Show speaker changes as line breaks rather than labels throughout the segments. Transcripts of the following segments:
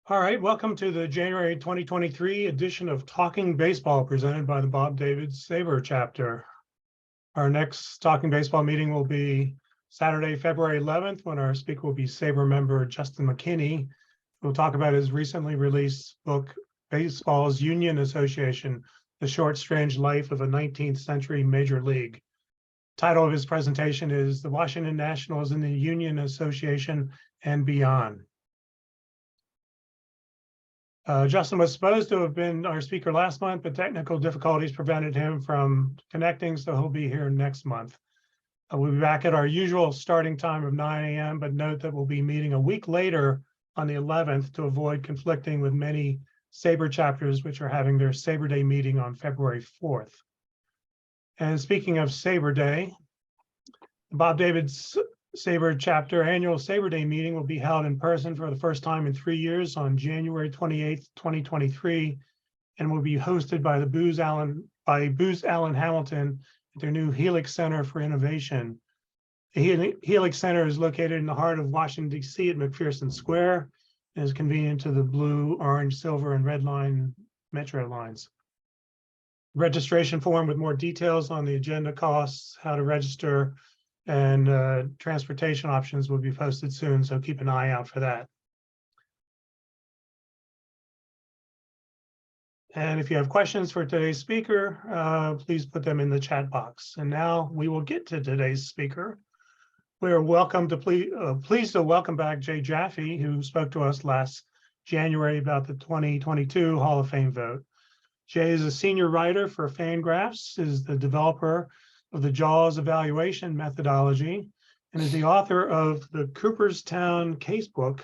All right, welcome to the January 2023 edition of Talking Baseball presented by the Bob David SABR chapter. Our next Talking Baseball meeting will be Saturday, February 11th, when our speaker will be SABR member Justin McKinney. We'll talk about his recently released book, Baseball's Union Association, The Short, Strange Life of a 19th Century Major League. Title of his presentation is The Washington Nationals in the Union Association and Beyond. Justin was supposed to have been our speaker last month, but technical difficulties prevented him from connecting, so he'll be here next month. We'll be back at our usual starting time of 9 a.m., but note that we'll be meeting a week later on the 11th to avoid conflicting with many SABR chapters, which are having their SABR Day meeting on February 4th. And speaking of SABR Day, Bob David's SABR chapter annual SABR Day meeting will be held in person for the first time in 3 years on January 28th, 2023, and will be hosted by Booz Allen Hamilton at their new Helix Center for Innovation. The Helix Center is located in the heart of Washington, D.C. at McPherson Square and is convenient to the blue, orange, silver, and red line metro lines. Registration form with more details on the agenda, costs, how to register, and transportation options will be posted soon, so keep an eye out for that. And if you have questions for today's speaker, please put them in the chat box. And now we will get to today's speaker. We are pleased to welcome back Jay Jaffe, who spoke to us last January about the 2022 Hall of Fame vote. Jay is a senior writer for FanGraphs, is the developer of the JAWS evaluation methodology, and is the author of the Cooperstown Casebook,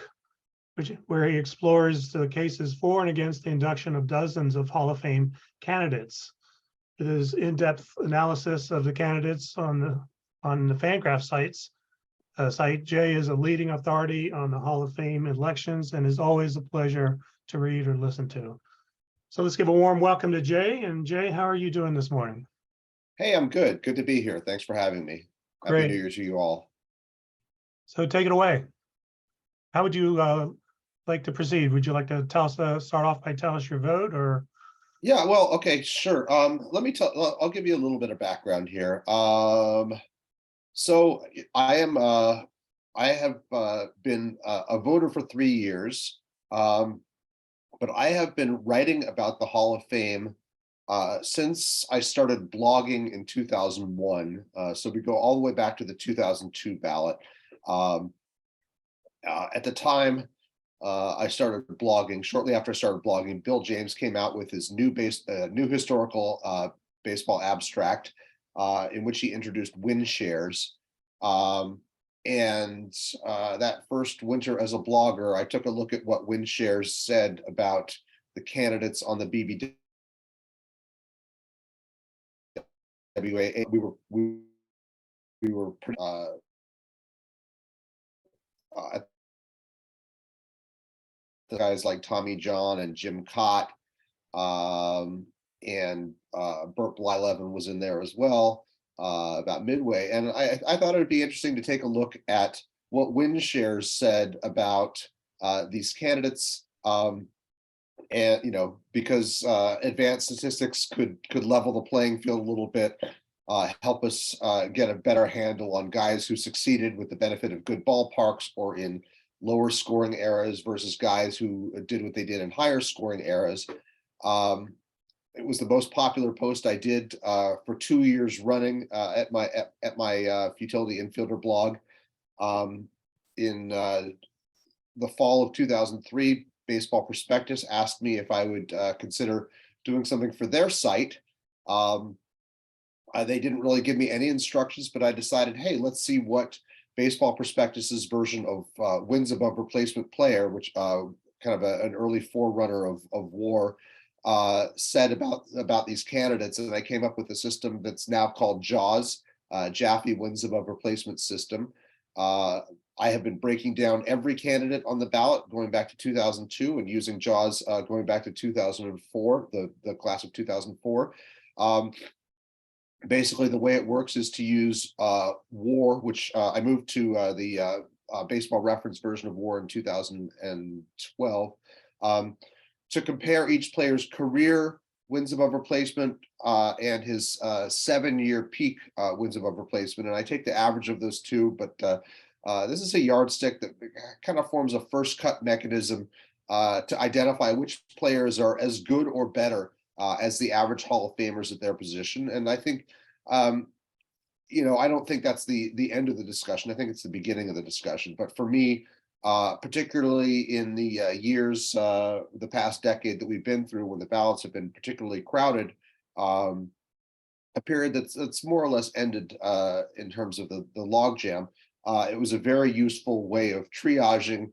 where he explores the cases for and against the induction of dozens of Hall of Fame candidates. With his in-depth analysis of the candidates on the FanGraphs site, Jay is a leading authority on the Hall of Fame elections and is always a pleasure to read or listen to. So let's give a warm welcome to Jay. And Jay, how are you doing this morning?
Hey, I'm good. Good to be here. Thanks for having me.
Great.
Happy New Year to you all.
So take it away. How would you like to proceed? Would you like to start off by telling us your vote, or?
Yeah, well, okay, sure. I'll give you a little bit of background here. So I have been a voter for 3 years, but I have been writing about the Hall of Fame since I started blogging in 2001. So we go all the way back to the 2002 ballot. At the time I started blogging, shortly after I started blogging, Bill James came out with his new historical baseball abstract, in which he introduced win shares. And that first winter as a blogger, I took a look at what win shares said about the candidates on the BBWAA. We were pretty, the guys like Tommy John and Jim Cott, and Burt Blyleven was in there as well, about midway. And I thought it would be interesting to take a look at what win shares said about these candidates. And because advanced statistics could level the playing field a little bit, help us get a better handle on guys who succeeded with the benefit of good ballparks or in lower scoring eras versus guys who did what they did in higher scoring eras. It was the most popular post I did for 2 years running at my futility infielder blog. In the fall of 2003, Baseball Prospectus asked me if I would consider doing something for their site. They didn't really give me any instructions, but I decided, hey, let's see what Baseball Prospectus's version of wins above replacement player, which kind of an early forerunner of WAR, said about these candidates. And I came up with a system that's now called JAWS, Jaffe Wins Above Replacement System. I have been breaking down every candidate on the ballot going back to 2002 and using JAWS going back to 2004, the class of 2004. Basically, the way it works is to use WAR, which I moved to the baseball reference version of WAR in 2012. to compare each player's career wins above replacement and his 7-year peak wins above replacement. And I take the average of those two, but this is a yardstick that kind of forms a first cut mechanism to identify which players are as good or better as the average Hall of Famers at their position. And I think, I don't think that's the end of the discussion. I think it's the beginning of the discussion. But for me, particularly in the years, the past decade that we've been through, when the ballots have been particularly crowded, a period that's more or less ended in terms of the logjam. It was a very useful way of triaging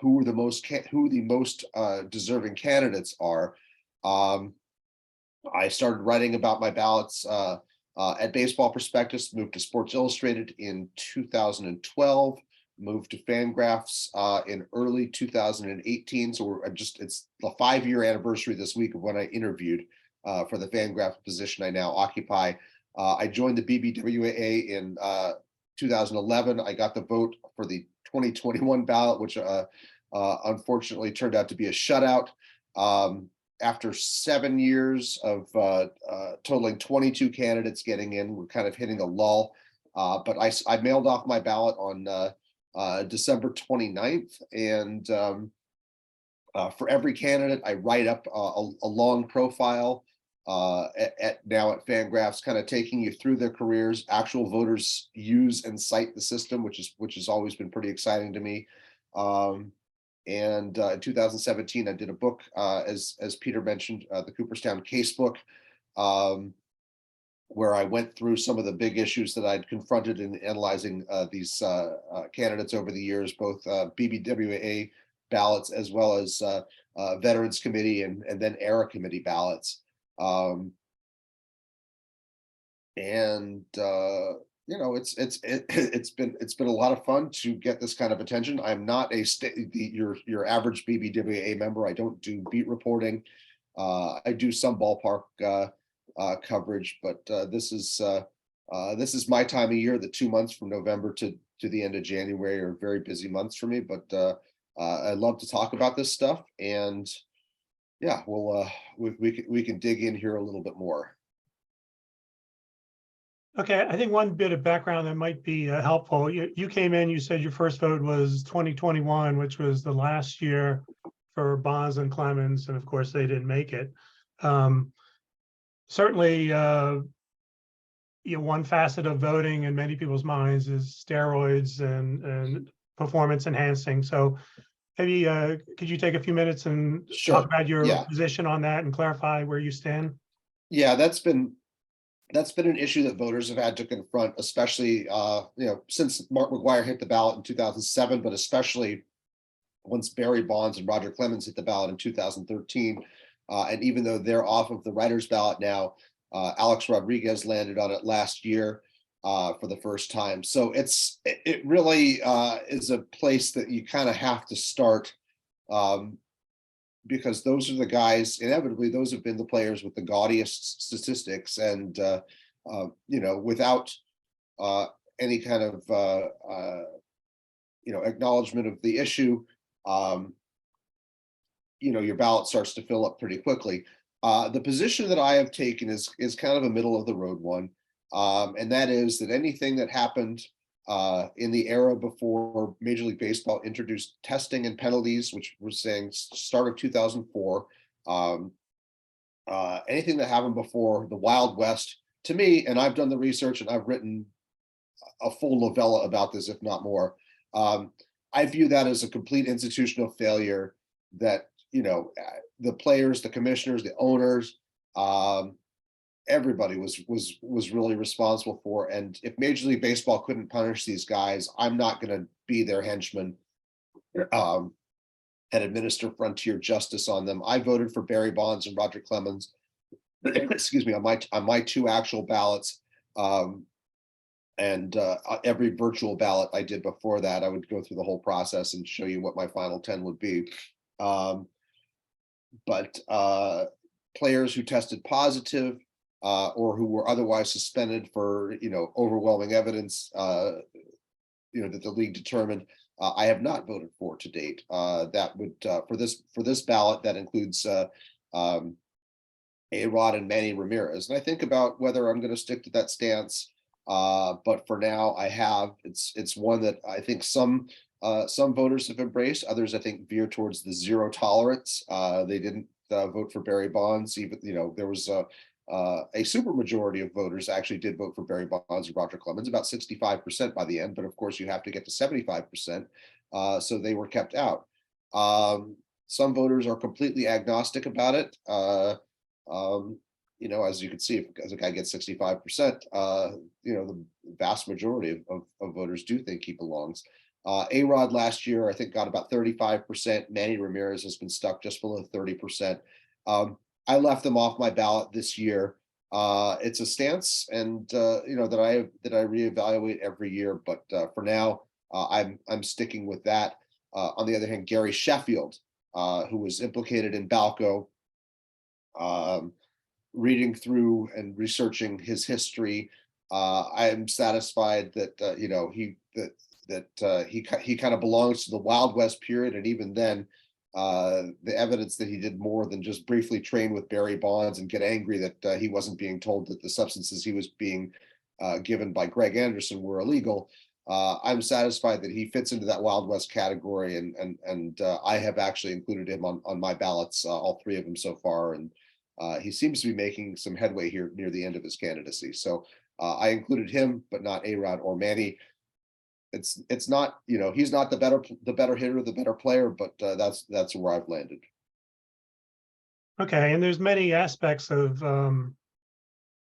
who the most deserving candidates are. I started writing about my ballots at Baseball Prospectus, moved to Sports Illustrated in 2012. Moved to FanGraphs in early 2018. So it's the 5-year anniversary this week of when I interviewed for the FanGraphs position I now occupy. I joined the BBWAA in 2011. I got the vote for the 2021 ballot, which unfortunately turned out to be a shutout. After 7 years of totaling 22 candidates getting in, we're kind of hitting a lull. But I mailed off my ballot on December 29th. And for every candidate, I write up a long profile now at FanGraphs, kind of taking you through their careers. Actual voters use and cite the system, which has always been pretty exciting to me. In 2017, I did a book, as Peter mentioned, the Cooperstown Casebook, where I went through some of the big issues that I'd confronted in analyzing these candidates over the years, both BBWAA ballots as well as Veterans Committee and then ERA Committee ballots. It's been a lot of fun to get this kind of attention. I'm not your average BBWAA member. I don't do beat reporting. I do some ballpark coverage, but this is my time of year. The 2 months from November to the end of January are very busy months for me, but I love to talk about this stuff. And yeah, we can dig in here a little bit more.
Okay, I think one bit of background that might be helpful. You came in, you said your first vote was 2021, which was the last year for Bonds and Clemens, and of course they didn't make it. Certainly, one facet of voting in many people's minds is steroids and performance enhancing. So maybe could you take a few minutes and talk about your position on that and clarify where you stand?
Yeah, that's been an issue that voters have had to confront, especially since Mark McGwire hit the ballot in 2007, but especially once Barry Bonds and Roger Clemens hit the ballot in 2013. And even though they're off of the writer's ballot now, Alex Rodriguez landed on it last year for the first time. So it really is a place that you kind of have to start, because those are the guys, inevitably, those have been the players with the gaudiest statistics. And, without any kind of, acknowledgement of the issue, your ballot starts to fill up pretty quickly. The position that I have taken is kind of a middle of the road one. And that is that anything that happened in the era before Major League Baseball introduced testing and penalties, which we're saying start of 2004, anything that happened before the Wild West, to me, and I've done the research and I've written a full novella about this, if not more, I view that as a complete institutional failure that, the players, the commissioners, the owners, everybody was really responsible for. And if Major League Baseball couldn't punish these guys, I'm not going to be their henchman and administer frontier justice on them. I voted for Barry Bonds and Roger Clemens, excuse me, on my two actual ballots. And every virtual ballot I did before that, I would go through the whole process and show you what my final 10 would be. But players who tested positive or who were otherwise suspended for, overwhelming evidence, that the league determined, I have not voted for to date. That would for this ballot, that includes A-Rod and Manny Ramirez. And I think about whether I'm going to stick to that stance. But for now, I have. It's one that I think some voters have embraced. Others, I think, veer towards the zero tolerance. They didn't vote for Barry Bonds. Even, there was a super majority of voters actually did vote for Barry Bonds and Roger Clemens, about 65% by the end. But of course, you have to get to 75%. So they were kept out. Some voters are completely agnostic about it. As you can see, as a guy gets 65%, the vast majority of voters do think he belongs. A-Rod last year, I think, got about 35%. Manny Ramirez has been stuck just below 30%. I left them off my ballot this year. It's a stance, and that I reevaluate every year. But for now, I'm sticking with that. On the other hand, Gary Sheffield, who was implicated in Balco, reading through and researching his history, I am satisfied that he kind of belongs to the Wild West period, and even then, the evidence that he did more than just briefly train with Barry Bonds and get angry that he wasn't being told that the substances he was being given by Greg Anderson were illegal. I'm satisfied that he fits into that Wild West category, and I have actually included him on my ballots, all three of them so far, and he seems to be making some headway here near the end of his candidacy. So I included him, but not A-Rod or Manny. It's not, he's not the better hitter, the better player, but that's where I've landed.
Okay, and there's many aspects of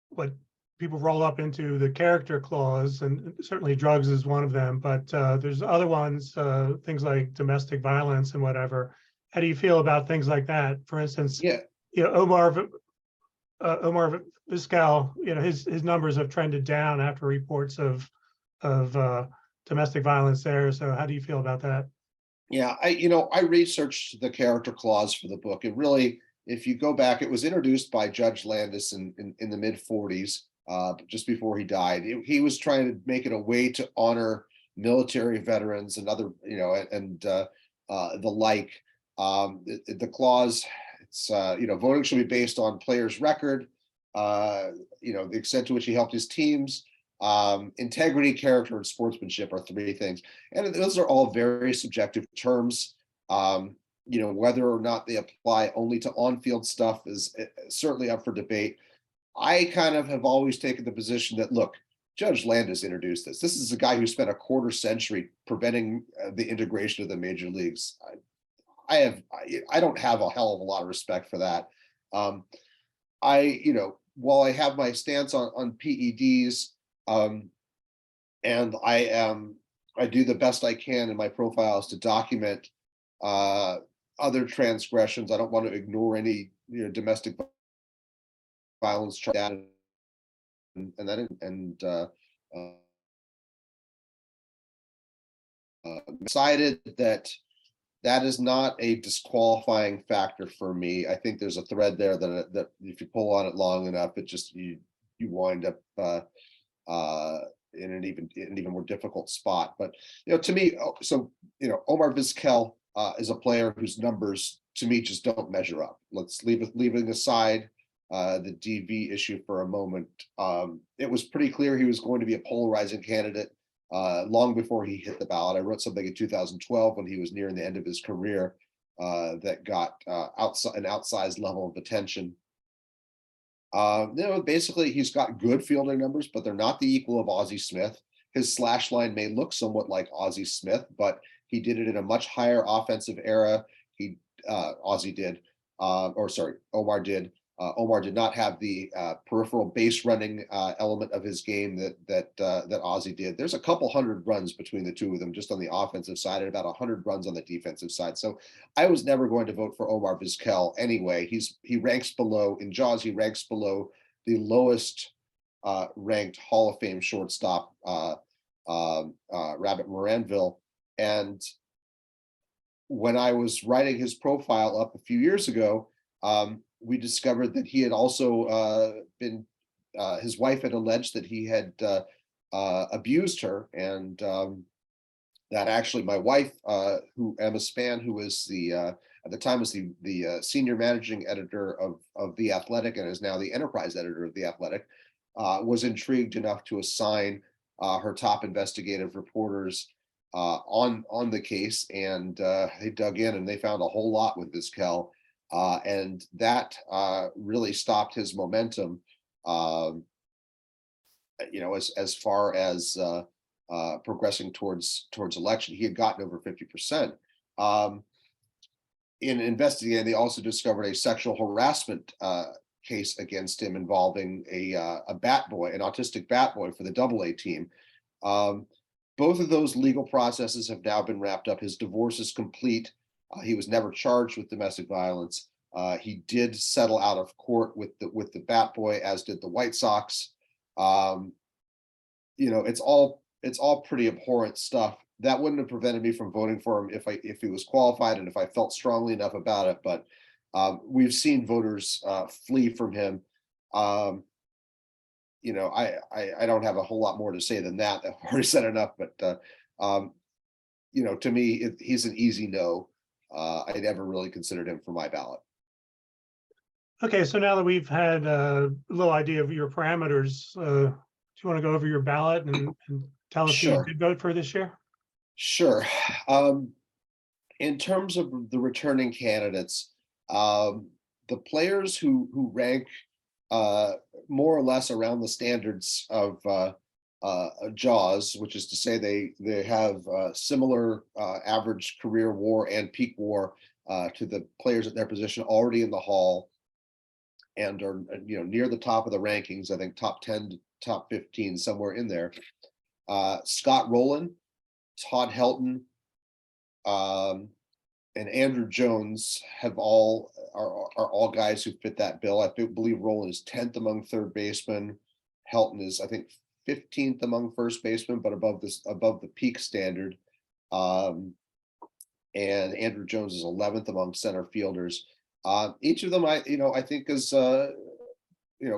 what people roll up into the character clause, and certainly drugs is one of them, but there's other ones, things like domestic violence and whatever. How do you feel about things like that? For instance,
Yeah.
Omar Vizquel, his numbers have trended down after reports of domestic violence there. So how do you feel about that?
Yeah, I researched the character clause for the book. It really, if you go back, it was introduced by Judge Landis in the mid 40s, just before he died. He was trying to make it a way to honor military veterans and other, the like. The clause, it's voting should be based on players' record, the extent to which he helped his teams. Integrity, character, and sportsmanship are three things, and those are all very subjective terms. Whether or not they apply only to on-field stuff is certainly up for debate. I kind of have always taken the position that, look, Judge Landis introduced this. This is a guy who spent a quarter century preventing the integration of the major leagues. I don't have a hell of a lot of respect for that. While I have my stance on PEDs, and I do the best I can in my profiles to document other transgressions. I don't want to ignore any domestic violence charge, decided that is not a disqualifying factor for me. I think there's a thread there that if you pull on it long enough, it just you wind up in an even more difficult spot. But to me, Omar Vizquel is a player whose numbers to me just don't measure up. Let's leaving aside the DV issue for a moment. It was pretty clear he was going to be a polarizing candidate long before he hit the ballot. I wrote something in 2012 when he was nearing the end of his career that got an outsized level of attention. Basically, he's got good fielding numbers, but they're not the equal of Ozzie Smith. His slash line may look somewhat like Ozzie Smith, but he did it in a much higher offensive era. Omar did. Omar did not have the peripheral base running element of his game that Ozzie did. There's a couple hundred runs between the two of them just on the offensive side and about 100 runs on the defensive side. So I was never going to vote for Omar Vizquel anyway. He ranks below in Jaws. He ranks below the lowest ranked Hall of Fame shortstop, Rabbit Moranville. And when I was writing his profile up a few years ago, we discovered that he had also his wife had alleged that he had abused her, and that actually my wife, Emma Spann, who was at the time was the senior managing editor of The Athletic and is now the enterprise editor of The Athletic, was intrigued enough to assign her top investigative reporters on the case, and they dug in and they found a whole lot with Vizquel, and that really stopped his momentum. As far as progressing towards election, he had gotten over 50%. In investigating, they also discovered a sexual harassment case against him involving a bat boy, an autistic bat boy for the AA team. Both of those legal processes have now been wrapped up. His divorce is complete. He was never charged with domestic violence. He did settle out of court with the bat boy, as did the White Sox. It's all pretty abhorrent stuff. That wouldn't have prevented me from voting for him if he was qualified and if I felt strongly enough about it. But we've seen voters flee from him. I don't have a whole lot more to say than that. I've already said enough. But to me, he's an easy no. I never really considered him for my ballot.
Okay, so now that we've had a little idea of your parameters, do you want to go over your ballot and tell us who you
Sure.
did vote for this year?
Sure. In terms of the returning candidates, the players who rank more or less around the standards of JAWS, which is to say they have similar average career WAR and peak WAR to the players at their position already in the Hall, and are near the top of the rankings. I think top 10 to top 15, somewhere in there. Scott Rowland, Todd Helton, and Andrew Jones are all guys who fit that bill. I believe Rowland is 10th among third basemen. Helton is, I think, 15th among first basemen, but above the peak standard. And Andrew Jones is 11th among center fielders. Each of them, I think is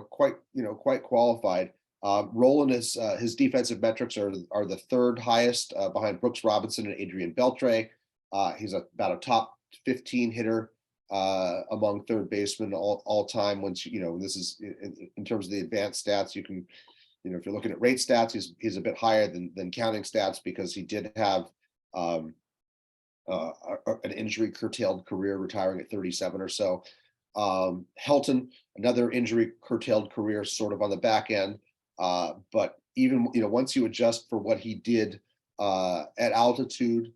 quite qualified. Rowland is his defensive metrics are the third highest behind Brooks Robinson and Adrian Beltre. He's about a top 15 hitter among third basemen all time. Once this is in terms of the advanced stats, you can if you're looking at rate stats, he's a bit higher than counting stats, because he did have an injury curtailed career, retiring at 37 or so. Helton, another injury curtailed career, sort of on the back end. But even once you adjust for what he did at altitude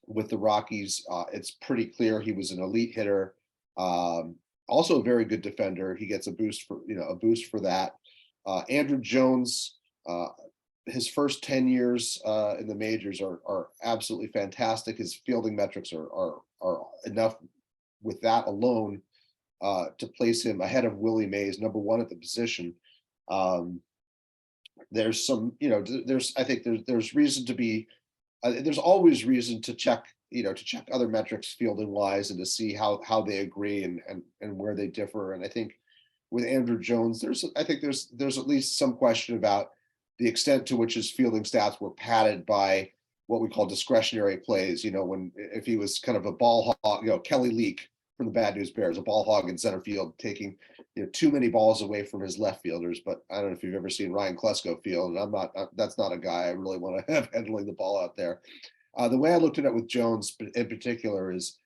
with the Rockies, it's pretty clear he was an elite hitter. Also a very good defender. He gets a boost for that. Andrew Jones, his first 10 years in the majors are absolutely fantastic. His fielding metrics are enough with that alone to place him ahead of Willie Mays, number one at the position. There's some, I think there's reason to be, there's always reason to check other metrics fielding wise, and to see how they agree and where they differ. And I think with Andrew Jones, there's at least some question about the extent to which his fielding stats were padded by what we call discretionary plays. If he was kind of a ball hog, Kelly Leak from the Bad News Bears, a ball hog in center field, taking too many balls away from his left fielders. But I don't know if you've ever seen Ryan Klesko field, and that's not a guy I really want to have handling the ball out there. The way I looked at it with Jones in particular is,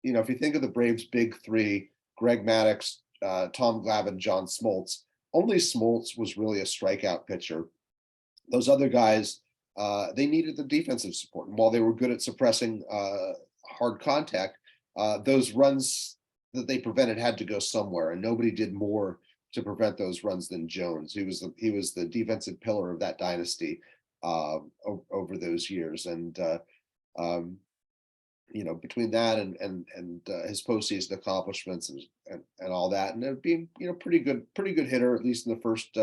if you think of the Braves' big three, Greg Maddux, Tom Glavine, John Smoltz, only Smoltz was really a strikeout pitcher. Those other guys, they needed the defensive support. And while they were good at suppressing hard contact, those runs that they prevented had to go somewhere, and nobody did more to prevent those runs than Jones. He was the defensive pillar of that dynasty over those years. And between that and his postseason accomplishments and all that, and being pretty good hitter, at least in the first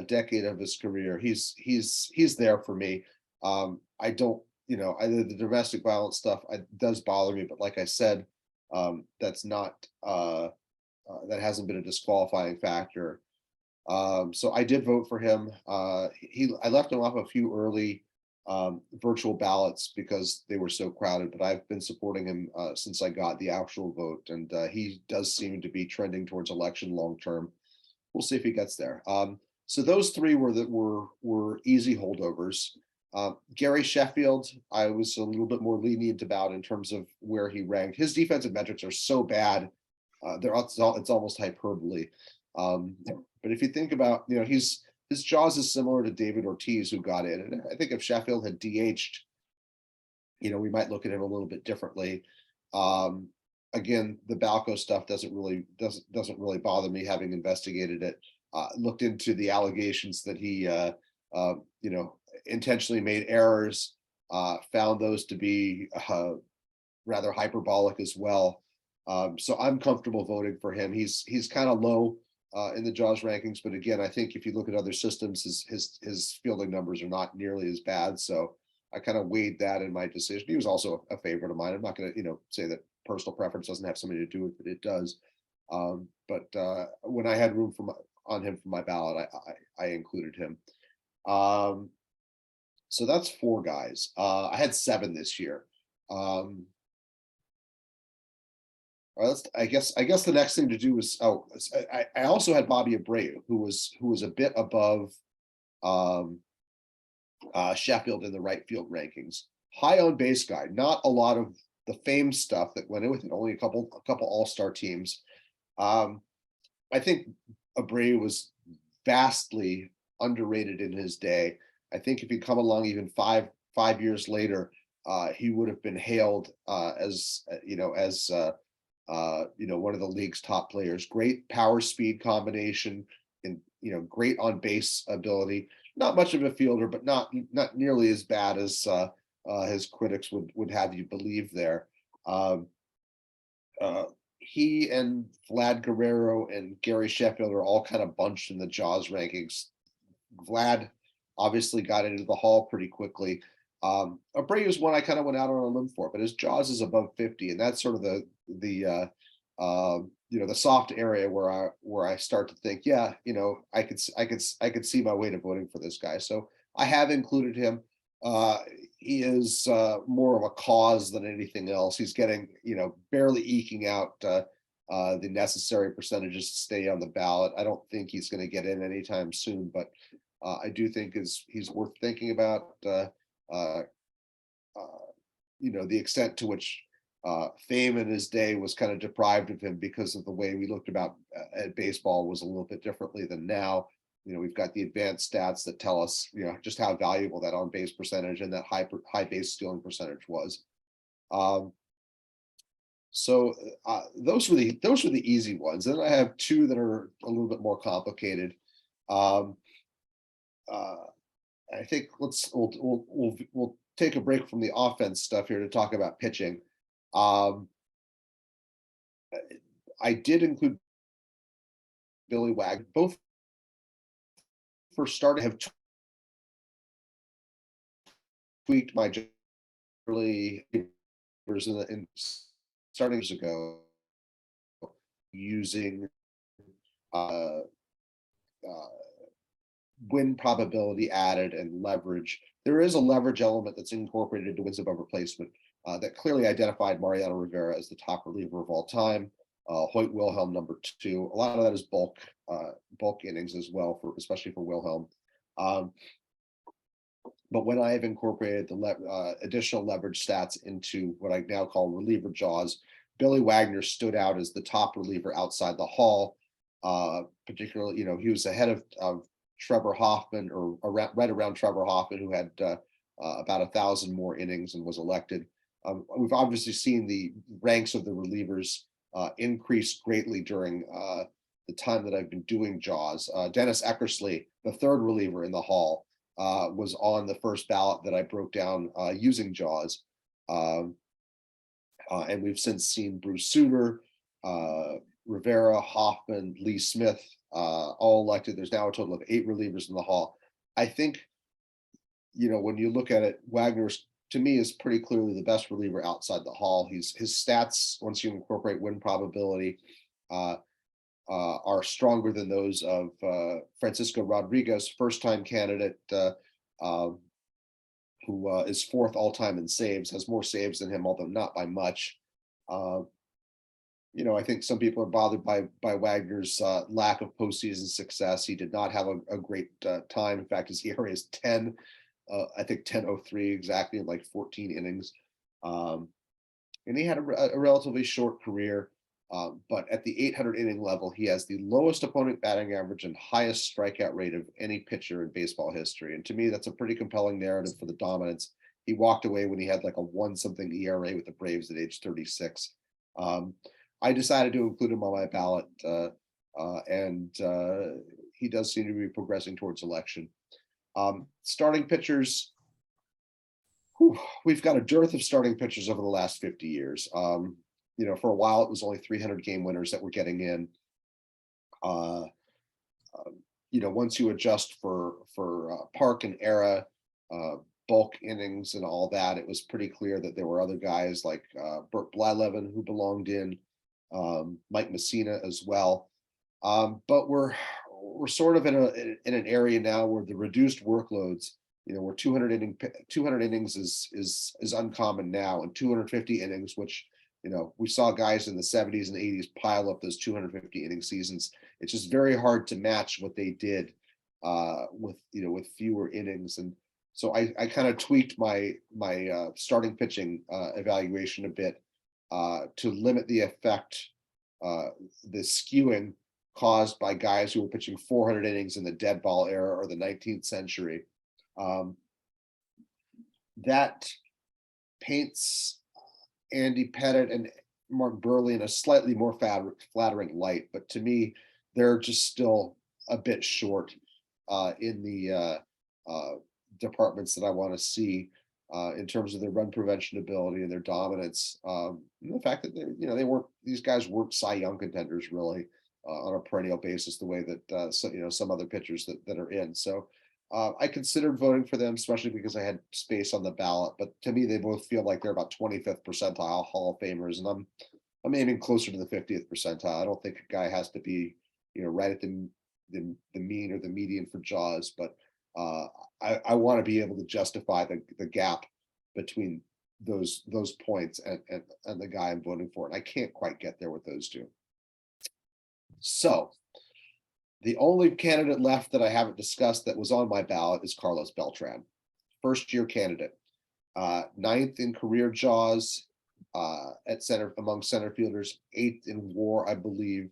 decade of his career, he's there for me. I don't, the domestic violence stuff does bother me, but like I said, that's not that hasn't been a disqualifying factor. So I did vote for him. I left him off a few early virtual ballots because they were so crowded, but I've been supporting him since I got the actual vote, and he does seem to be trending towards election long term. We'll see if he gets there. So those three were easy holdovers. Gary Sheffield, I was a little bit more lenient about in terms of where he ranked. His defensive metrics are so bad, it's almost hyperbole. But if you think about, his jaws is similar to David Ortiz, who got in, and I think if Sheffield had DH'd, we might look at him a little bit differently. Again, the Balco stuff doesn't really bother me, having investigated it. Looked into the allegations that he, intentionally made errors. Found those to be rather hyperbolic as well. So I'm comfortable voting for him. He's kind of low in the JAWS rankings, but again, I think if you look at other systems, his fielding numbers are not nearly as bad. So I kind of weighed that in my decision. He was also a favorite of mine. I'm not going to, say that personal preference doesn't have something to do with it. It does. But when I had room on him for my ballot, I included him. So that's 4 guys. I had 7 this year. I guess the next thing to do is, I also had Bobby Abreu, who was a bit above Sheffield in the right field rankings. High on base guy, not a lot of the fame stuff that went in with it, only a couple all-star teams. I think Abreu was vastly underrated in his day. I think if he'd come along even five years later, he would have been hailed as one of the league's top players. Great power speed combination, and great on base ability. Not much of a fielder, but not nearly as bad as his critics would have you believe there. He and Vlad Guerrero and Gary Sheffield are all kind of bunched in the JAWS rankings. Vlad obviously got into the Hall pretty quickly. Abreu is one I kind of went out on a limb for, but his JAWS is above 50, and that's sort of the soft area where I start to think, I could see my way to voting for this guy. So I have included him. He is more of a cause than anything else. He's getting, barely eking out the necessary percentages to stay on the ballot. I don't think he's going to get in anytime soon, but I do think he's worth thinking about. The extent to which fame in his day was kind of deprived of him because of the way we looked at baseball was a little bit differently than now. We've got the advanced stats that tell us, just how valuable that on base percentage and that high base stealing percentage was. So those were the easy ones. Then I have 2 that are a little bit more complicated. I think we'll take a break from the offense stuff here to talk about pitching. I did include Billy Wagner. Both for starting have tweaked my early in starting years ago using win probability added and leverage. There is a leverage element that's incorporated into wins above replacement that clearly identified Mariano Rivera as the top reliever of all time. Hoyt Wilhelm number 2. A lot of that is bulk innings as well, especially for Wilhelm. But when I have incorporated the additional leverage stats into what I now call reliever JAWS, Billy Wagner stood out as the top reliever outside the Hall. Particularly, he was ahead of Trevor Hoffman, or right around Trevor Hoffman, who had about 1,000 more innings and was elected. We've obviously seen the ranks of the relievers increase greatly during the time that I've been doing JAWS. Dennis Eckersley, the 3rd reliever in the Hall, was on the first ballot that I broke down using JAWS. And we've since seen Bruce Sutter, Rivera, Hoffman, Lee Smith, all elected. There's now a total of 8 relievers in the Hall. I think, when you look at it, Wagner's, to me, is pretty clearly the best reliever outside the Hall. His stats, once you incorporate win probability, are stronger than those of Francisco Rodriguez, first-time candidate, who is fourth all time in saves, has more saves than him, although not by much. I think some people are bothered by Wagner's lack of postseason success. He did not have a great time. In fact, his ERA is 10, I think 10.03 exactly in like 14 innings. And he had a relatively short career, but at the 800 inning level, he has the lowest opponent batting average and highest strikeout rate of any pitcher in baseball history. And to me, that's a pretty compelling narrative for the dominance. He walked away when he had like a 1-something ERA with the Braves at age 36. I decided to include him on my ballot, and he does seem to be progressing towards election. Starting pitchers, we've got a dearth of starting pitchers over the last 50 years. For a while, it was only 300 game winners that were getting in. Once you adjust for Park and era, bulk innings and all that, it was pretty clear that there were other guys like Burt Blyleven who belonged in, Mike Messina as well. But we're sort of in an area now where the reduced workloads, where 200 innings is uncommon now, and 250 innings, which we saw guys in the 70s and 80s pile up those 250 inning seasons. It's just very hard to match what they did with fewer innings. And so I kind of tweaked my starting pitching evaluation a bit to limit the effect, the skewing caused by guys who were pitching 400 innings in the dead ball era or the 19th century. That paints Andy Pettitte and Mark Burley in a slightly more flattering light, but to me, they're just still a bit short in the departments that I want to see in terms of their run prevention ability and their dominance. And the fact that these guys weren't Cy Young contenders really on a perennial basis, the way that some other pitchers that are in. So I considered voting for them, especially because I had space on the ballot. But to me, they both feel like they're about 25th percentile Hall of Famers, and I'm aiming closer to the 50th percentile. I don't think a guy has to be right at the mean or the median for Jaws, but I want to be able to justify the gap between those points and the guy I'm voting for, and I can't quite get there with those two. So the only candidate left that I haven't discussed that was on my ballot is Carlos Beltran, first-year candidate, 9th in career Jaws at center among center fielders, 8th in WAR, I believe.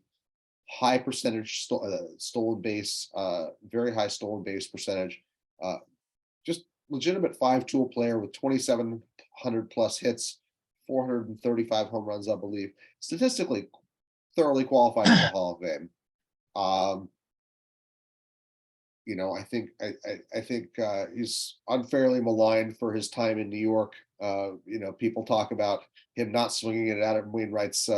High percentage stolen base, very high stolen base percentage. Just legitimate 5-tool player with 2,700 plus hits, 435 home runs, I believe. Statistically, thoroughly qualified for the Hall of Fame. I think he's unfairly maligned for his time in New York. People talk about him not swinging it at Adam Wainwright's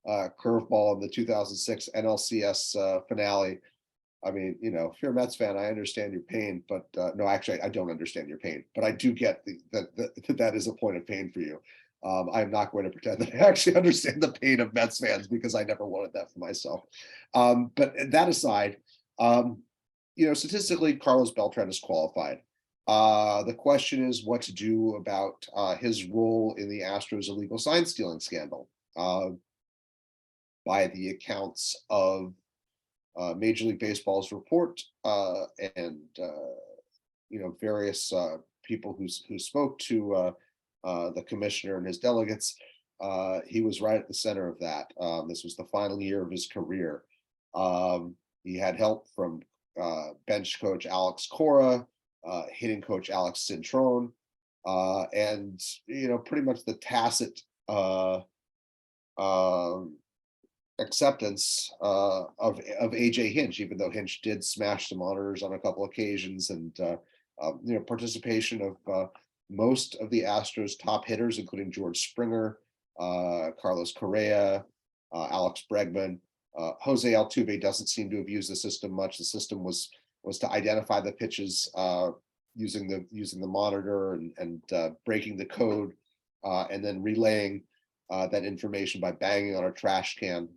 curveball in the 2006 NLCS finale. I mean, if you're a Mets fan, I understand your pain, but no, actually, I don't understand your pain, but I do get that is a point of pain for you. I'm not going to pretend that I actually understand the pain of Mets fans because I never wanted that for myself. But that aside, statistically, Carlos Beltran is qualified. The question is what to do about his role in the Astros illegal sign stealing scandal. By the accounts of Major League Baseball's report and various people who spoke to the commissioner and his delegates, he was right at the center of that. This was the final year of his career. He had help from bench coach Alex Cora, hitting coach Alex Cintrone, and pretty much the tacit acceptance of AJ Hinch, even though Hinch did smash the monitors on a couple occasions, and participation of most of the Astros top hitters, including George Springer, Carlos Correa, Alex Bregman. Jose Altuve doesn't seem to have used the system much. The system was to identify the pitches using the monitor and breaking the code, and then relaying that information by banging on a trash can.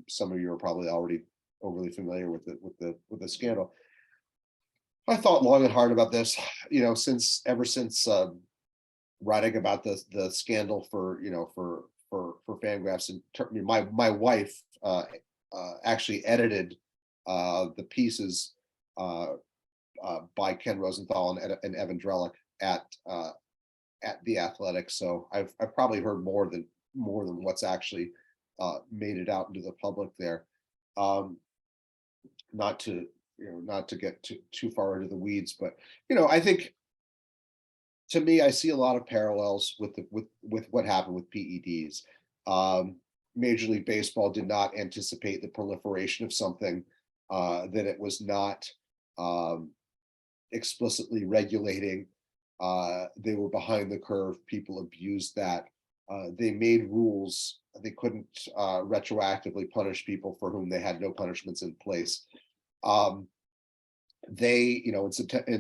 Some of you are probably already overly familiar with the scandal. I thought long and hard about this, ever since writing about the scandal for FanGraphs, and my wife actually edited the pieces by Ken Rosenthal and Evan Drellick at The Athletic. So I've probably heard more than what's actually made it out into the public there. Not to get too far into the weeds, but I think, to me, I see a lot of parallels with what happened with PEDs. Major League Baseball did not anticipate the proliferation of something that it was not explicitly regulating. They were behind the curve. People abused that. They made rules. They couldn't retroactively punish people for whom they had no punishments in place. In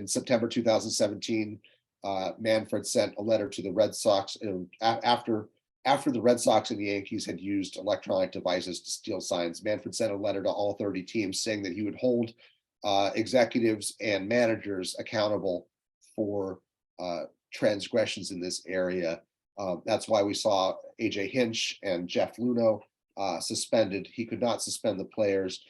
September 2017, Manfred sent a letter to the Red Sox after the Red Sox and the Yankees had used electronic devices to steal signs. Manfred sent a letter to all 30 teams saying that he would hold executives and managers accountable for transgressions in this area. That's why we saw AJ Hinch and Jeff Luhnow suspended. He could not suspend the players.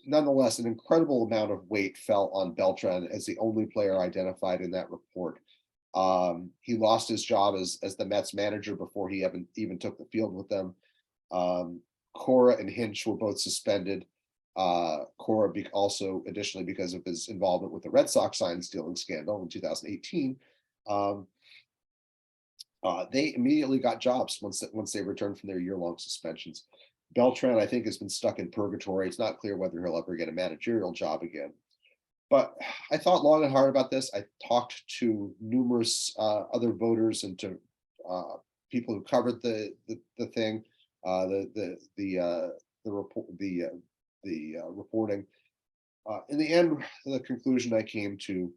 Nonetheless, an incredible amount of weight fell on Beltran as the only player identified in that report. He lost his job as the Mets manager before he even took the field with them. Cora and Hinch were both suspended. Cora also additionally because of his involvement with the Red Sox sign stealing scandal in 2018. They immediately got jobs once they returned from their year-long suspensions. Beltran, I think, has been stuck in purgatory. It's not clear whether he'll ever get a managerial job again. But I thought long and hard about this. I talked to numerous other voters and to people who covered the thing, the reporting. In the end, the conclusion I came to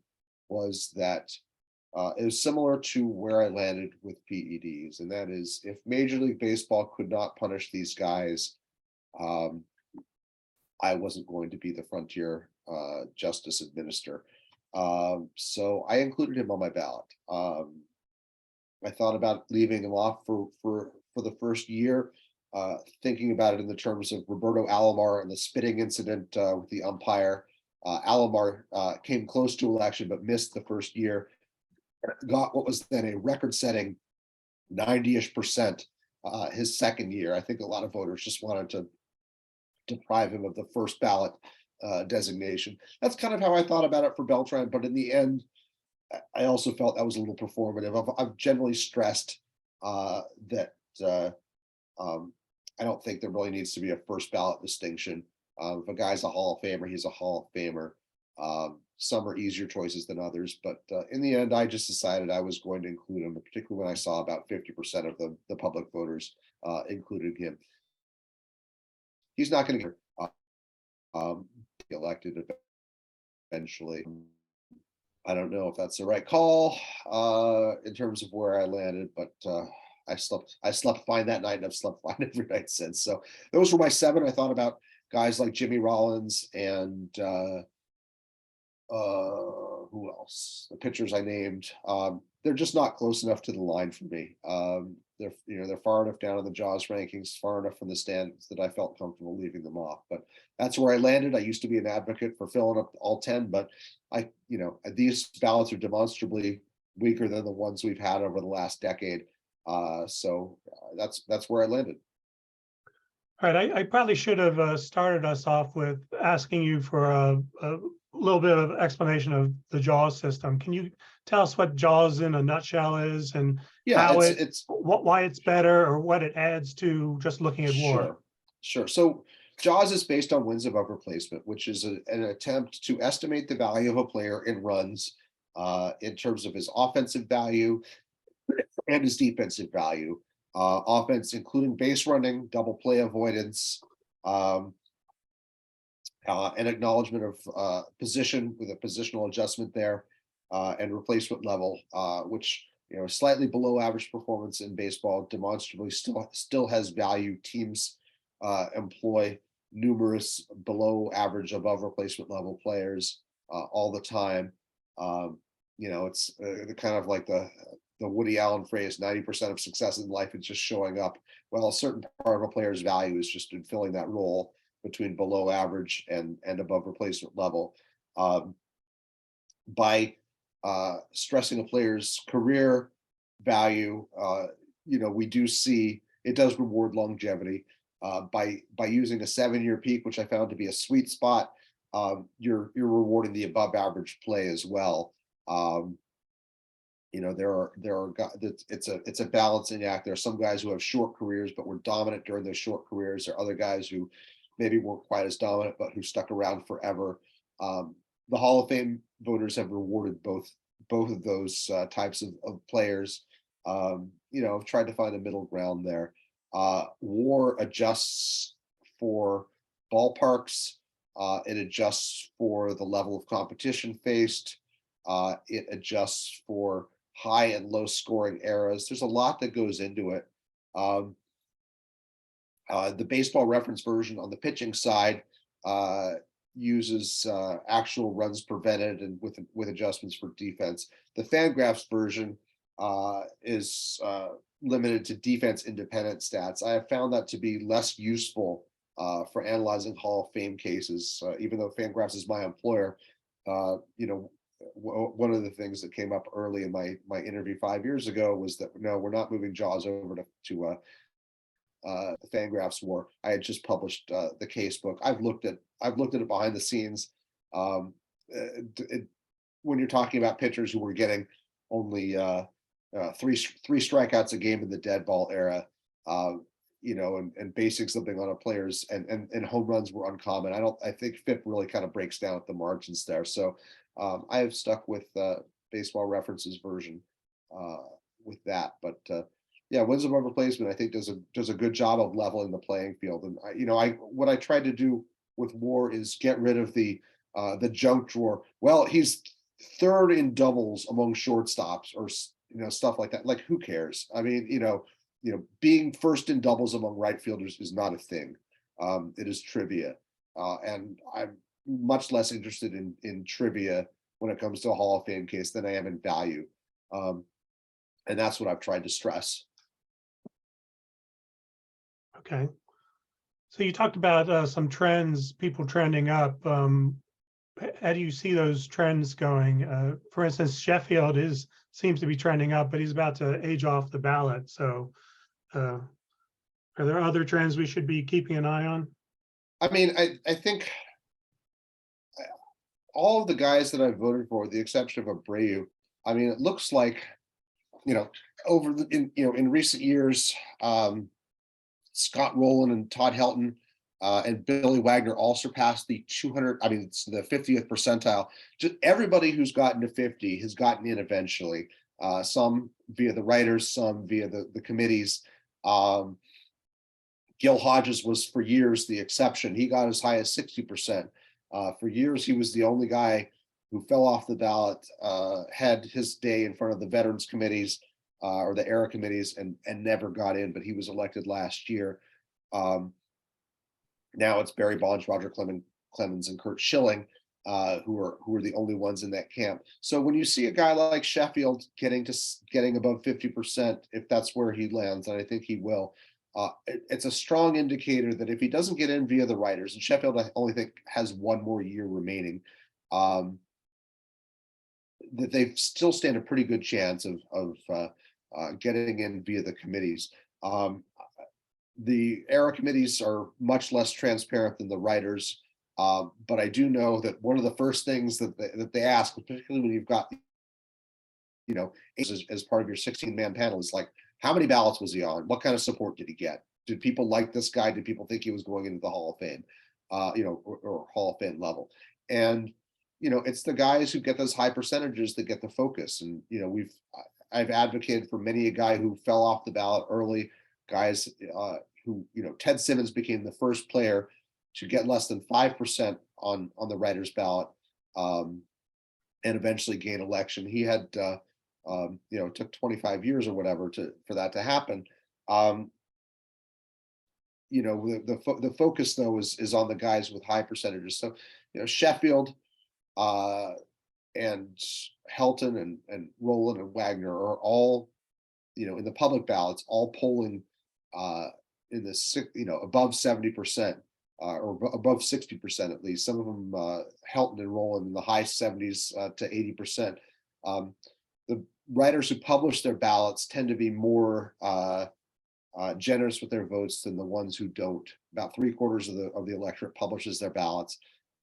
was that it was similar to where I landed with PEDs, and that is, if Major League Baseball could not punish these guys, I wasn't going to be the frontier justice administrator. So I included him on my ballot. I thought about leaving him off for the first year, thinking about it in the terms of Roberto Alomar and the spitting incident with the umpire. Alomar came close to election but missed the first year. Got what was then a record-setting 90-ish% his second year. I think a lot of voters just wanted to deprive him of the first ballot designation. That's kind of how I thought about it for Beltran, but in the end, I also felt that was a little performative. I've generally stressed that I don't think there really needs to be a first ballot distinction. If a guy's a Hall of Famer, he's a Hall of Famer. Some are easier choices than others, but in the end, I just decided I was going to include him, particularly when I saw about 50% of the public voters included him. He's not going to get elected eventually. I don't know if that's the right call in terms of where I landed, but I slept fine that night, and I've slept fine every night since. So those were my 7. I thought about guys like Jimmy Rollins and who else? The pitchers I named. They're just not close enough to the line for me. They're far enough down in the Jaws rankings, far enough from the stands that I felt comfortable leaving them off. But that's where I landed. I used to be an advocate for filling up all 10, but these ballots are demonstrably weaker than the ones we've had over the last decade. So that's where I landed.
All right, I probably should have started us off with asking you for a little bit of explanation of the JAWS system. Can you tell us what JAWS in a nutshell is, and how why it's better, or what it adds to just looking at WAR?
Sure. So JAWS is based on wins above replacement, which is an attempt to estimate the value of a player in runs in terms of his offensive value and his defensive value. Offense, including base running, double play avoidance, an acknowledgement of position with a positional adjustment there, and replacement level, which slightly below average performance in baseball, demonstrably still has value. Teams employ numerous below average, above replacement level players all the time. It's kind of like the Woody Allen phrase, 90% of success in life is just showing up. Well, a certain part of a player's value is just in filling that role between below average and above replacement level. By stressing a player's career value, we do see it does reward longevity. By using a 7-year peak, which I found to be a sweet spot, you're rewarding the above average play as well. It's a balancing act. There are some guys who have short careers but were dominant during their short careers. There are other guys who maybe weren't quite as dominant but who stuck around forever. The Hall of Fame voters have rewarded both of those types of players. Tried to find a middle ground there. WAR adjusts for ballparks. It adjusts for the level of competition faced. It adjusts for high and low scoring eras. There's a lot that goes into it. The baseball reference version on the pitching side uses actual runs prevented and with adjustments for defense. The FanGraphs version is limited to defense independent stats. I have found that to be less useful for analyzing Hall of Fame cases. Even though FanGraphs is my employer, one of the things that came up early in my interview 5 years ago was that no, we're not moving Jaws over to the FanGraphs war. I had just published the casebook. I've looked at it behind the scenes. When you're talking about pitchers who were getting only three strikeouts a game in the dead ball era, and basing something on a player's and home runs were uncommon. I think FIP really kind of breaks down at the margins there. So I have stuck with Baseball References version with that. But wins above replacement, I think does a good job of leveling the playing field. And what I tried to do with WAR is get rid of the junk drawer. Well, he's third in doubles among shortstops, or stuff like that. Like, who cares? I mean, being first in doubles among right fielders is not a thing. It is trivia, and I'm much less interested in trivia when it comes to a Hall of Fame case than I am in value, and that's what I've tried to stress.
Okay, so you talked about some trends, people trending up. How do you see those trends going? For instance, Sheffield seems to be trending up, but he's about to age off the ballot. So are there other trends we should be keeping an eye on?
I mean, I think all of the guys that I voted for, with the exception of Abreu, I mean, it looks like, in recent years, Scott Rowland and Todd Helton and Billy Wagner all surpassed the 200. I mean, it's the 50th percentile. Just everybody who's gotten to 50 has gotten in eventually. Some via the writers, some via the committees. Gil Hodges was for years the exception. He got as high as 60%. For years, he was the only guy who fell off the ballot, had his day in front of the veterans committees or the era committees, and never got in, but he was elected last year. Now it's Barry Bonds, Roger Clemens, and Curt Schilling, who are the only ones in that camp. So when you see a guy like Sheffield getting above 50%, if that's where he lands, and I think he will, it's a strong indicator that if he doesn't get in via the writers, and Sheffield I only think has one more year remaining, that they still stand a pretty good chance of getting in via the committees. The era committees are much less transparent than the writers, but I do know that one of the first things that they ask, particularly when you've got, as part of your 16-man panel, is like, how many ballots was he on? What kind of support did he get? Did people like this guy? Did people think he was going into the Hall of Fame, or Hall of Fame level? And it's the guys who get those high percentages that get the focus. And I've advocated for many a guy who fell off the ballot early, guys who, Ted Simmons became the first player to get less than 5% on the writer's ballot, and eventually gain election. He had, it took 25 years or whatever for that to happen. you know, the focus though is on the guys with high percentages. So, you know, Sheffield and Helton and Rowland and Wagner are all, you know, in the public ballots, all polling in the above 70%. Or above 60% at least. Some of them, Helton and Rowland, in the high 70s to 80%. The writers who publish their ballots tend to be more generous with their votes than the ones who don't. About 3/4 of the electorate publishes their ballots,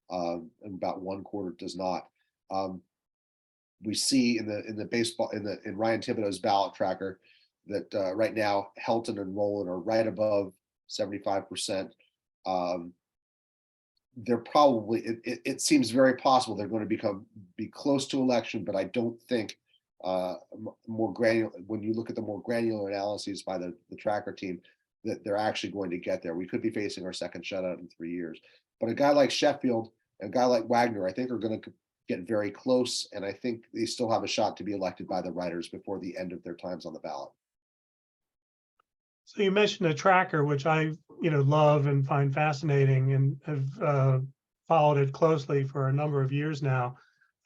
and about 1/4 does not. We see in the baseball in Ryan Thibodeau's ballot tracker that right now Helton and Rowland are right above 75%. They're probably, it seems very possible they're going to be close to election, but I don't think more granular, when you look at the more granular analyses by the tracker team, that they're actually going to get there. We could be facing our second shutout in 3 years, but a guy like Sheffield and a guy like Wagner, I think, are going to get very close, and I think they still have a shot to be elected by the writers before the end of their times on the ballot.
So you mentioned a tracker, which I, love and find fascinating, and have followed it closely for a number of years now.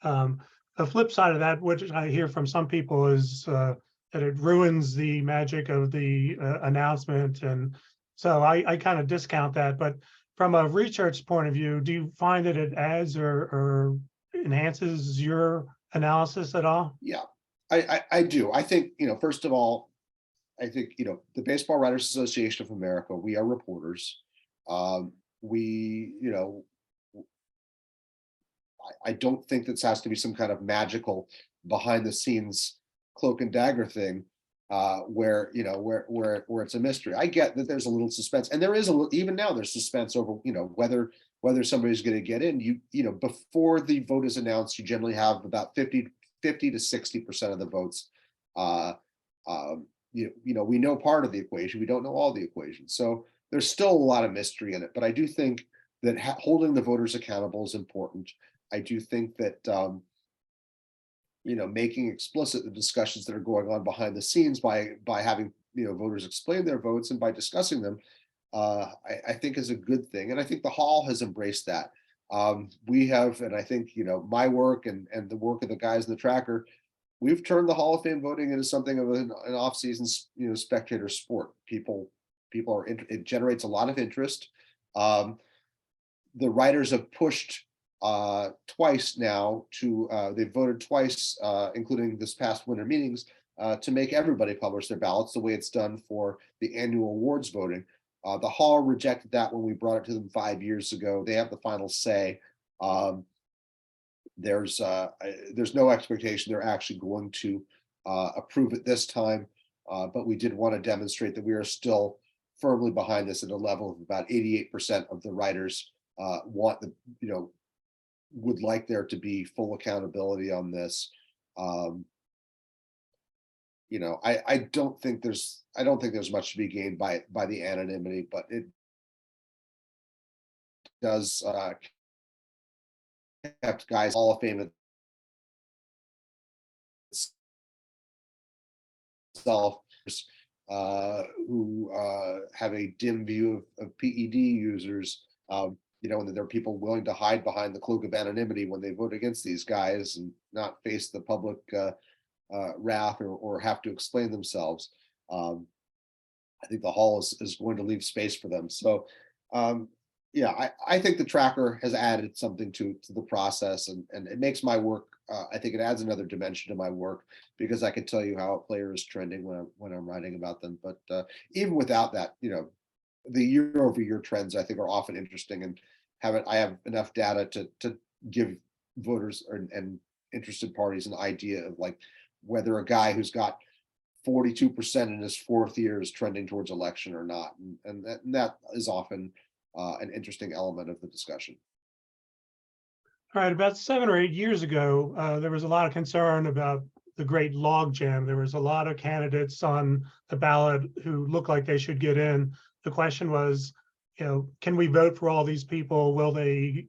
The flip side of that, which I hear from some people, is that it ruins the magic of the announcement, and so I kind of discount that. But from a research point of view, do you find that it adds or enhances your analysis at all?
Yeah, I do. I think, first of all, I think, the Baseball Writers Association of America, we are reporters. We, I don't think this has to be some kind of magical behind the scenes cloak and dagger thing, where it's a mystery. I get that there's a little suspense, and there is even now there's suspense over, whether somebody's going to get in. Before the vote is announced, you generally have about 50 to 60% of the votes. We know part of the equation. We don't know all the equations. So there's still a lot of mystery in it. But I do think that holding the voters accountable is important. I do think that, making explicit the discussions that are going on behind the scenes by having, voters explain their votes and by discussing them, I think is a good thing. And I think the Hall has embraced that. We have, and I think, my work and the work of the guys in the tracker, we've turned the Hall of Fame voting into something of an off-season, spectator sport. People are, it generates a lot of interest. The writers have pushed twice now they've voted twice, including this past winter meetings, to make everybody publish their ballots the way it's done for the annual awards voting. The Hall rejected that when we brought it to them 5 years ago. They have the final say. There's no expectation they're actually going to approve it this time, but we did want to demonstrate that we are still firmly behind this at a level of about 88% of the writers would like there to be full accountability on this. I don't think there's much to be gained by the anonymity, but it does kept guys Hall of Fame itself, who have a dim view of PED users, and that there are people willing to hide behind the cloak of anonymity when they vote against these guys and not face the public wrath or have to explain themselves. I think the Hall is going to leave space for them. So yeah, I think the tracker has added something to the process, and it makes my work, I think it adds another dimension to my work, because I can tell you how a player is trending when I'm writing about them. But even without that, the year-over-year trends I think are often interesting, and I have enough data to give voters and interested parties an idea of like whether a guy who's got 42% in his 4th year is trending towards election or not, and that is often an interesting element of the discussion.
All right, about 7 or 8 years ago, there was a lot of concern about the great logjam. There was a lot of candidates on the ballot who looked like they should get in. The question was, can we vote for all these people? Will they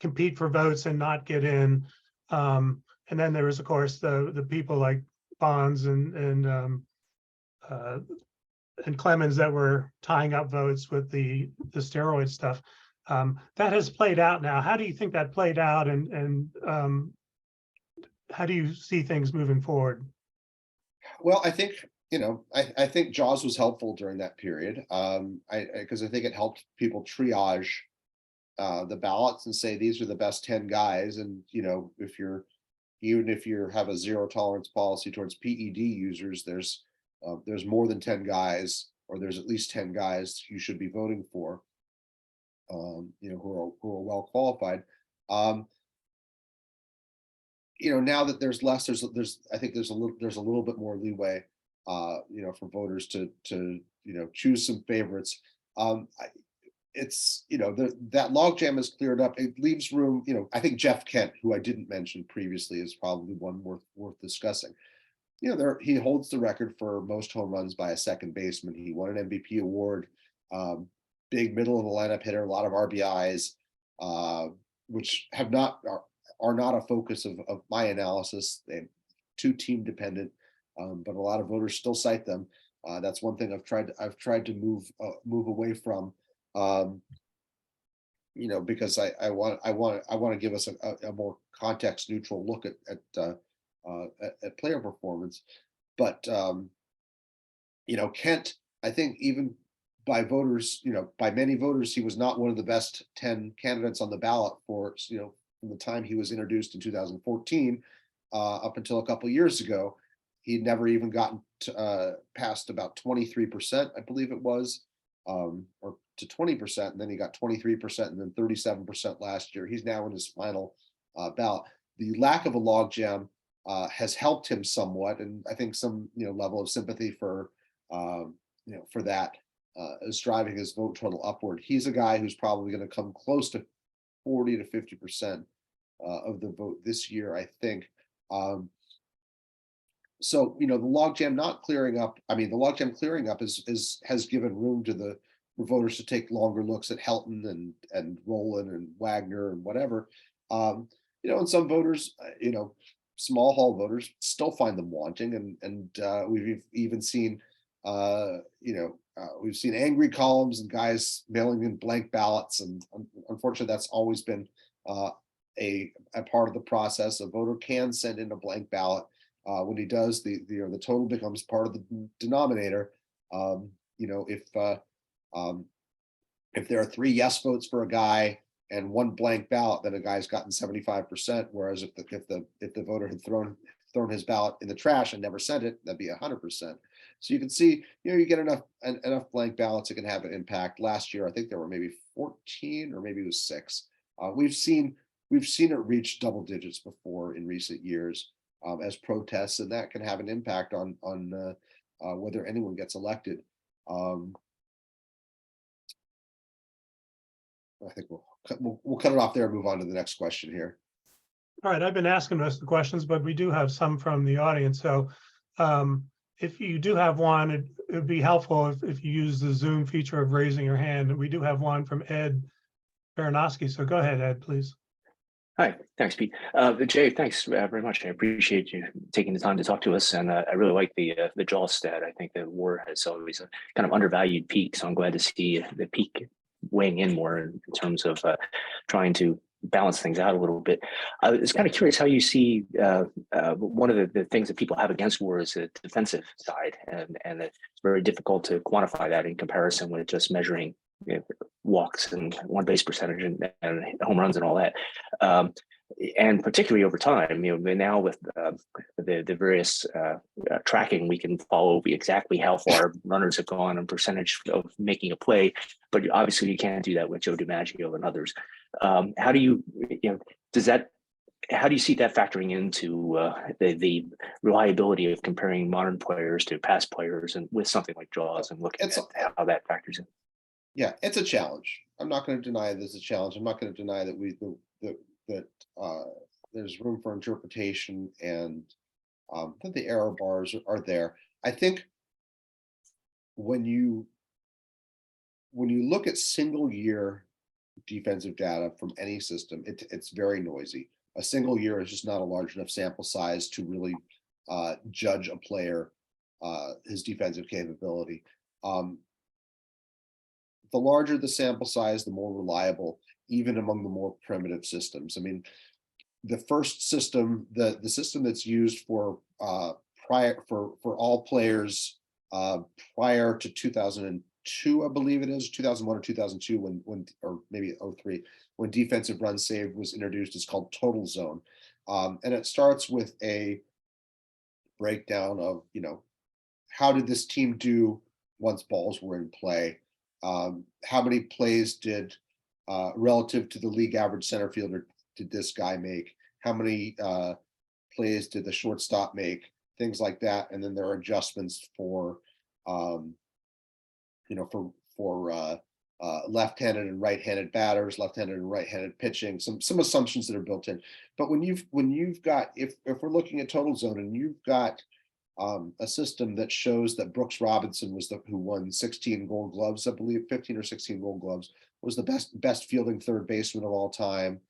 compete for votes and not get in? And then there was, of course, the people like Bonds and and Clemens that were tying up votes with the steroid stuff. That has played out now. How do you think that played out, and how do you see things moving forward?
Well, I think, I think JAWS was helpful during that period. Because I think it helped people triage the ballots and say these are the best 10 guys. And even if you have a zero tolerance policy towards PED users, there's more than 10 guys, or there's at least 10 guys you should be voting for, who are well qualified. Now that there's less, I think there's a little bit more leeway, for voters to choose some favorites. It's that logjam is cleared up. It leaves room. I think Jeff Kent, who I didn't mention previously, is probably one worth discussing. He holds the record for most home runs by a second baseman. He won an MVP award. Big middle of the lineup hitter, a lot of RBIs, which are not a focus of my analysis. They're too team dependent, but a lot of voters still cite them. That's one thing I've tried to move away from. Because I want to give us a more context neutral look at player performance. But Kent, I think even by voters, by many voters, he was not one of the best 10 candidates on the ballot for from the time he was introduced in 2014 up until a couple of years ago. He'd never even gotten past about 23%, I believe it was, or to 20%, and then he got 23% and then 37% last year. He's now in his final ballot. The lack of a logjam has helped him somewhat, and I think some level of sympathy for that is driving his vote total upward. He's a guy who's probably going to come close to 40 to 50% of the vote this year, I think. So the logjam not clearing up. I mean, the logjam clearing up has given room for voters to take longer looks at Helton and Rowland and Wagner and whatever. And some voters, small hall voters, still find them wanting, and we've even seen, we've seen angry columns and guys mailing in blank ballots, and unfortunately, that's always been a part of the process. A voter can send in a blank ballot. When he does, the total becomes part of the denominator. If there are 3 yes votes for a guy and 1 blank ballot, then a guy's gotten 75%. Whereas if the voter had thrown his ballot in the trash and never sent it, that'd be 100%. So you can see, you get enough blank ballots, it can have an impact. Last year, I think there were maybe 14 or maybe it was 6. We've seen it reach double digits before in recent years as protests, and that can have an impact on whether anyone gets elected. I think we'll cut it off there and move on to the next question here.
All right, I've been asking most of the questions, but we do have some from the audience. So if you do have one, it would be helpful if you use the Zoom feature of raising your hand. We do have one from Ed Baranowski. So go ahead, Ed, please.
Hi, thanks, Pete. Jay, thanks very much. I appreciate you taking the time to talk to us, and I really like the JAWS stat. I think the war has always a kind of undervalued peak, so I'm glad to see the peak weighing in more in terms of trying to balance things out a little bit. I was kind of curious how you see one of the things that people have against war is the defensive side, and it's very difficult to quantify that in comparison with just measuring walks and on base percentage and home runs and all that. And particularly over time, now with the various tracking, we can follow exactly how far runners have gone and percentage of making a play. But obviously, you can't do that with Joe DiMaggio and others. How do you see that factoring into the reliability of comparing modern players to past players, and with something like JAWS, and looking at how that factors in?
Yeah, it's a challenge. I'm not going to deny there's a challenge. I'm not going to deny that there's room for interpretation, and that the error bars are there. I think when you look at single year defensive data from any system, it's very noisy. A single year is just not a large enough sample size to really judge a player, his defensive capability. The larger the sample size, the more reliable, even among the more primitive systems. I mean, the first system, the system that's used for all players prior to 2002, I believe it is 2001 or 2002, when or maybe 03, when defensive run saved was introduced, is called Total Zone, and it starts with a breakdown of, how did this team do once balls were in play? How many plays did relative to the league average center fielder did this guy make? How many plays did the shortstop make? Things like that, and then there are adjustments for, left-handed and right-handed batters, left-handed and right-handed pitching. Some assumptions that are built in. But when you've got, if we're looking at Total Zone and you've got a system that shows that Brooks Robinson was who won 16 Gold Gloves, I believe 15 or 16 Gold Gloves, was the best fielding third baseman of all time,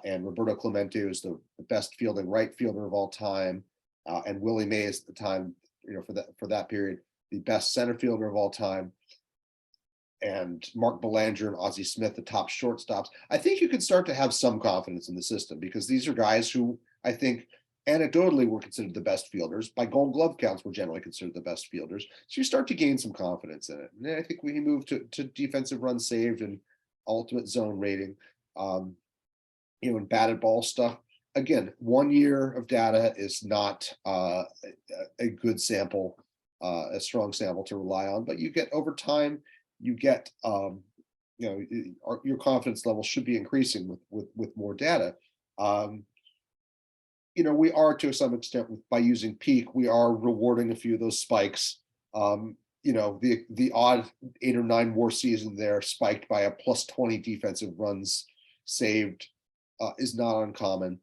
and Roberto Clemente was the best fielding right fielder of all time, and Willie Mays at the time, for that period, the best center fielder of all time, and Mark Belanger and Ozzie Smith, the top shortstops. I think you could start to have some confidence in the system, because these are guys who I think anecdotally were considered the best fielders. By Gold Glove counts, were generally considered the best fielders. So you start to gain some confidence in it. And I think we move to defensive runs saved and ultimate zone rating, and batted ball stuff. Again, 1 year of data is not a good sample, a strong sample to rely on, but you get over time, you get, your confidence level should be increasing with more data. We are, to some extent, by using peak, we are rewarding a few of those spikes. The odd 8 or 9 WAR season there, spiked by a +20 defensive runs saved, is not uncommon,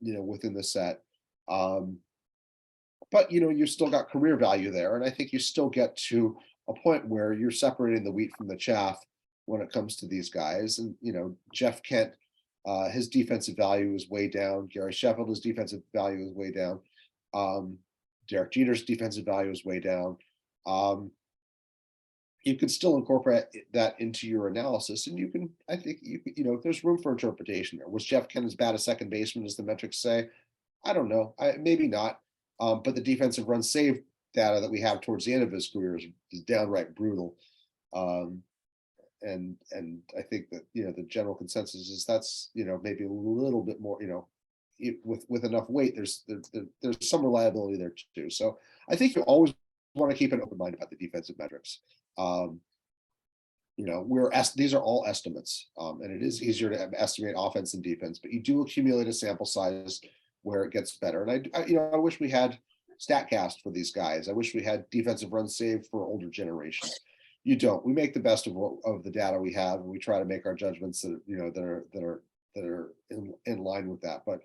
within the set. But you still got career value there, and I think you still get to a point where you're separating the wheat from the chaff when it comes to these guys. And Jeff Kent, his defensive value is way down. Gary Sheffield, his defensive value is way down. Derek Jeter's defensive value is way down. You can still incorporate that into your analysis, and I think there's room for interpretation there. Was Jeff Kent as bad a second baseman as the metrics say? I don't know. Maybe not. But the defensive run save data that we have towards the end of his career is downright brutal. And I think that the general consensus is that's maybe a little bit more, with enough weight, there's some reliability there too. So I think you always want to keep an open mind about the defensive metrics. These are all estimates, and it is easier to estimate offense and defense, but you do accumulate a sample size where it gets better. And I wish we had StatCast for these guys. I wish we had defensive runs saved for older generations. You don't. We make the best of the data we have, and we try to make our judgments that are in line with that. But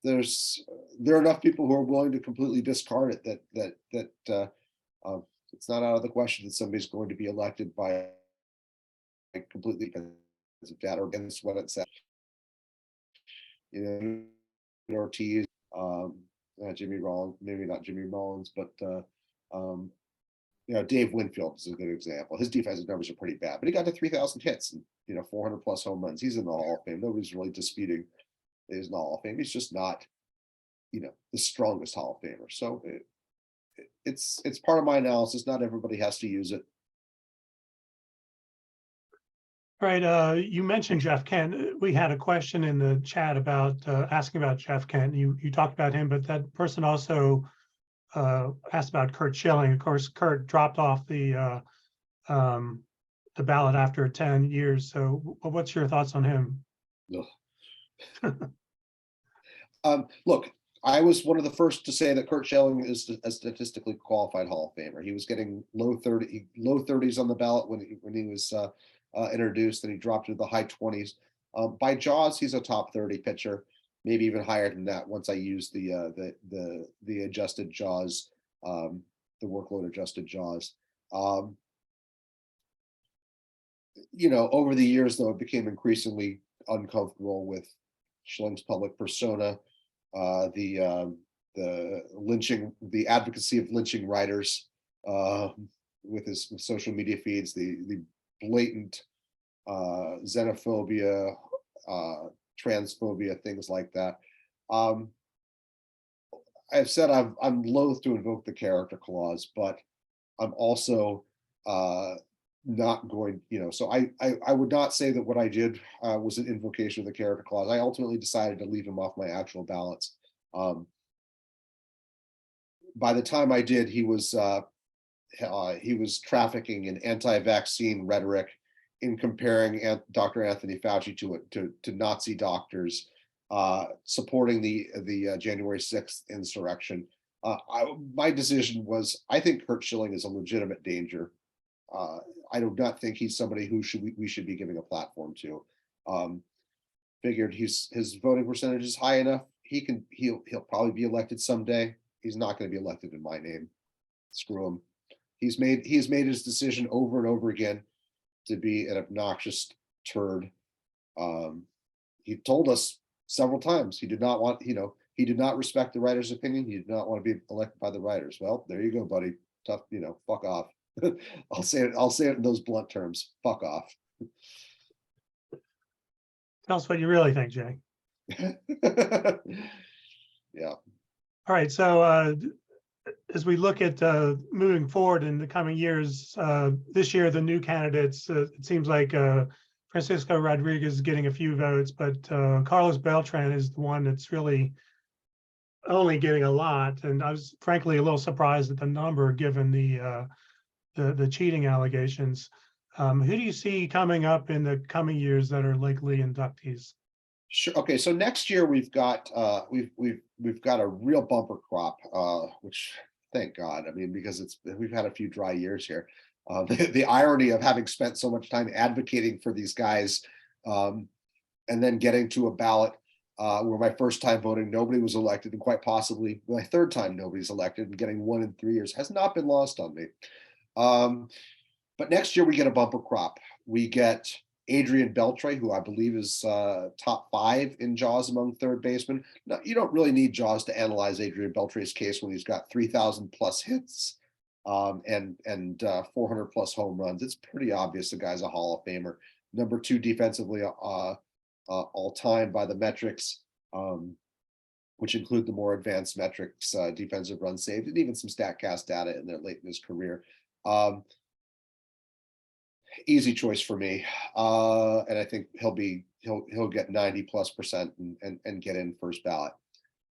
there are enough people who are willing to completely discard it that it's not out of the question that somebody's going to be elected by completely defensive data against what it says. Ortiz, Jimmy Rollins, maybe not Jimmy Rollins, but Dave Winfield is a good example. His defensive numbers are pretty bad, but he got to 3,000 hits and 400 plus home runs. He's in the Hall of Fame. Nobody's really disputing that he's in the Hall of Fame. He's just not, the strongest Hall of Famer. So it's part of my analysis. Not everybody has to use it.
Right. You mentioned Jeff Kent. We had a question in the chat about asking about Jeff Kent. You talked about him, but that person also asked about Curt Schilling. Of course, Curt dropped off the ballot after 10 years. So what's your thoughts on him?
Look, I was one of the first to say that Curt Schilling is a statistically qualified Hall of Famer. He was getting low 30s on the ballot when he was introduced, and he dropped to the high 20s. By Jaws, he's a top 30 pitcher, maybe even higher than that once I use the adjusted Jaws, the workload adjusted Jaws. Over the years, though, it became increasingly uncomfortable with Schilling's public persona, the lynching, the advocacy of lynching writers, with his social media feeds, the blatant xenophobia, transphobia, things like that. I've said I'm loath to invoke the character clause, but I'm also not going, so I would not say that what I did was an invocation of the character clause. I ultimately decided to leave him off my actual ballots. By the time I did, he was trafficking in anti-vaccine rhetoric in comparing Dr. Anthony Fauci to Nazi doctors, supporting the January 6th insurrection. My decision was, I think Kurt Schilling is a legitimate danger. I do not think he's somebody who we should be giving a platform to. Figured his voting percentage is high enough. He'll probably be elected someday. He's not going to be elected in my name. Screw him. He has made his decision over and over again to be an obnoxious turd. He told us several times he did not want, he did not respect the writer's opinion. He did not want to be elected by the writers. Well, there you go, buddy. Tough, fuck off. I'll say it in those blunt terms. Fuck off.
Tell us what you really think, Jay.
Yeah.
All right. So as we look at moving forward in the coming years, this year, the new candidates, it seems like Francisco Rodriguez is getting a few votes, but Carlos Beltran is the one that's really only getting a lot. And I was frankly a little surprised at the number given the cheating allegations. Who do you see coming up in the coming years that are likely inductees?
Sure. Okay. So next year we've got we've got a real bumper crop, which thank God. I mean, because we've had a few dry years here. The irony of having spent so much time advocating for these guys, and then getting to a ballot where my first time voting, nobody was elected, and quite possibly my third time nobody's elected, and getting 1 in 3 years has not been lost on me. But next year we get a bumper crop. We get Adrian Beltre, who I believe is top 5 in JAWS among third basemen. Now, you don't really need JAWS to analyze Adrian Beltre's case when he's got 3,000 plus hits and 400 plus home runs. It's pretty obvious the guy's a Hall of Famer. Number 2 defensively all time by the metrics, which include the more advanced metrics, defensive runs saved, and even some StatCast data in there late in his career. Easy choice for me, and I think he'll get 90+% and get in first ballot.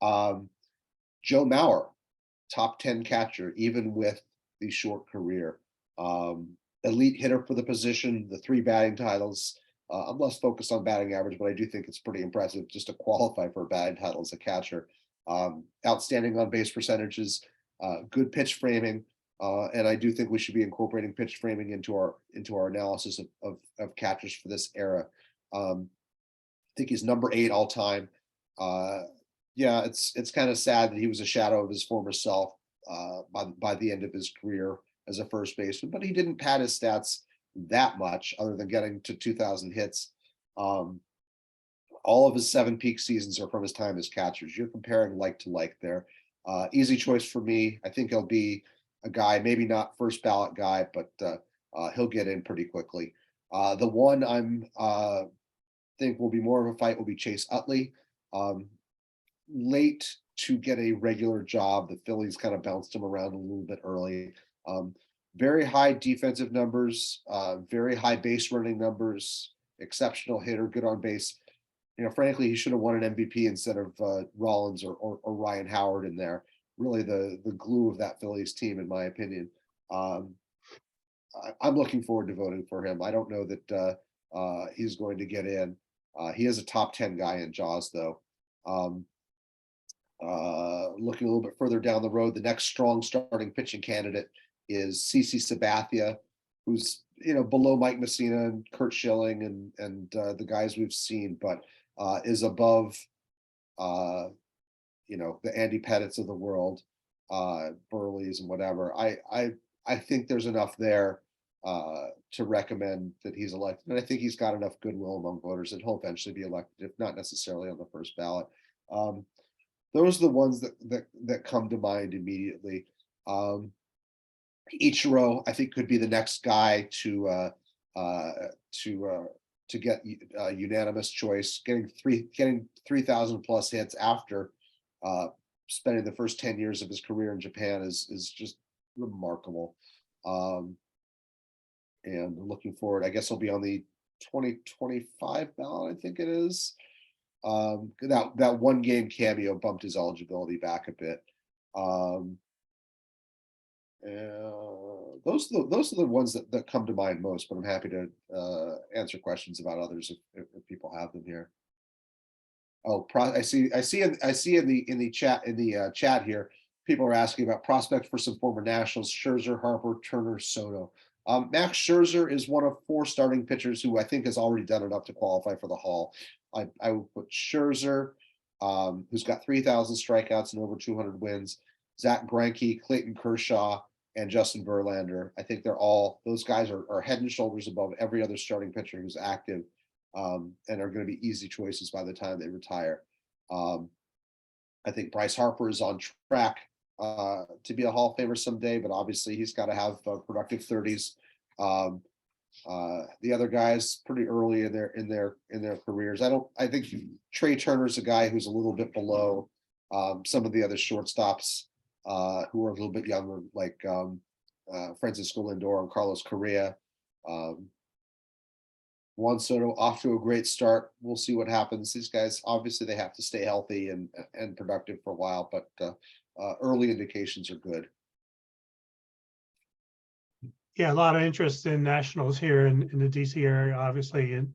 Joe Mauer, top 10 catcher, even with the short career. Elite hitter for the position, the 3 batting titles. I'm less focused on batting average, but I do think it's pretty impressive just to qualify for a batting title as a catcher. Outstanding on base percentages, good pitch framing. And I do think we should be incorporating pitch framing into our analysis of catchers for this era. I think he's number 8 all time. Yeah, it's kind of sad that he was a shadow of his former self by the end of his career as a first baseman, but he didn't pad his stats that much other than getting to 2,000 hits. All of his 7 peak seasons are from his time as catchers. You're comparing like to like there. Easy choice for me. I think he'll be a guy, maybe not first ballot guy, but he'll get in pretty quickly. The one I'm think will be more of a fight will be Chase Utley. Late to get a regular job. The Phillies kind of bounced him around a little bit early. Very high defensive numbers, very high base running numbers, exceptional hitter, good on base. Frankly, he should have won an MVP instead of Rollins or Ryan Howard in there. Really the glue of that Phillies team, in my opinion. I'm looking forward to voting for him. I don't know that he's going to get in. He is a top 10 guy in JAWS, though. Looking a little bit further down the road, the next strong starting pitching candidate is CC Sabathia, who's below Mike Messina and Kurt Schilling and the guys we've seen, but is above the Andy Pettits of the world, Burleys and whatever. I think there's enough there to recommend that he's elected, and I think he's got enough goodwill among voters that he'll eventually be elected, if not necessarily on the first ballot. Those are the ones that come to mind immediately. Ichiro, I think, could be the next guy to get a unanimous choice. Getting 3,000 plus hits after spending the first 10 years of his career in Japan is just remarkable. And looking forward, I guess he'll be on the 2025 ballot, I think it is. That one game cameo bumped his eligibility back a bit. Those are the ones that come to mind most, but I'm happy to answer questions about others if people have them here. Oh, I see in the chat here, people are asking about prospects for some former Nationals: Scherzer, Harper, Turner, Soto. Max Scherzer is one of 4 starting pitchers who I think has already done enough to qualify for the Hall. I would put Scherzer, who's got 3,000 strikeouts and over 200 wins, Zach Greinke, Clayton Kershaw, and Justin Verlander. I think those guys are head and shoulders above every other starting pitcher who's active, and are going to be easy choices by the time they retire. I think Bryce Harper is on track to be a Hall of Famer someday, but obviously he's got to have productive 30s. The other guys pretty early in their careers. I think Trey Turner's a guy who's a little bit below some of the other shortstops who are a little bit younger, like Francisco Lindor and Carlos Correa. Juan Soto off to a great start. We'll see what happens. These guys, obviously, they have to stay healthy and productive for a while, but early indications are good.
Yeah, a lot of interest in Nationals here in the DC area, obviously, and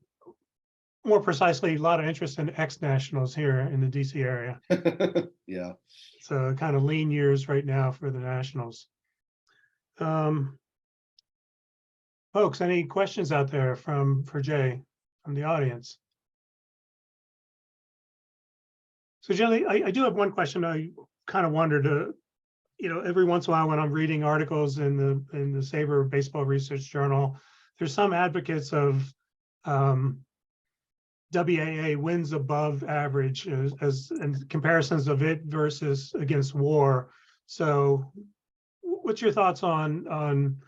more precisely, a lot of interest in ex-Nationals here in the DC area.
Yeah.
So kind of lean years right now for the Nationals. Folks, any questions out there for Jay from the audience? So Jelly, I do have one question. I kind of wondered, every once in a while when I'm reading articles in the SABR Baseball Research Journal, there's some advocates of WAA wins above average as and comparisons of it versus against WAR. So what's your thoughts on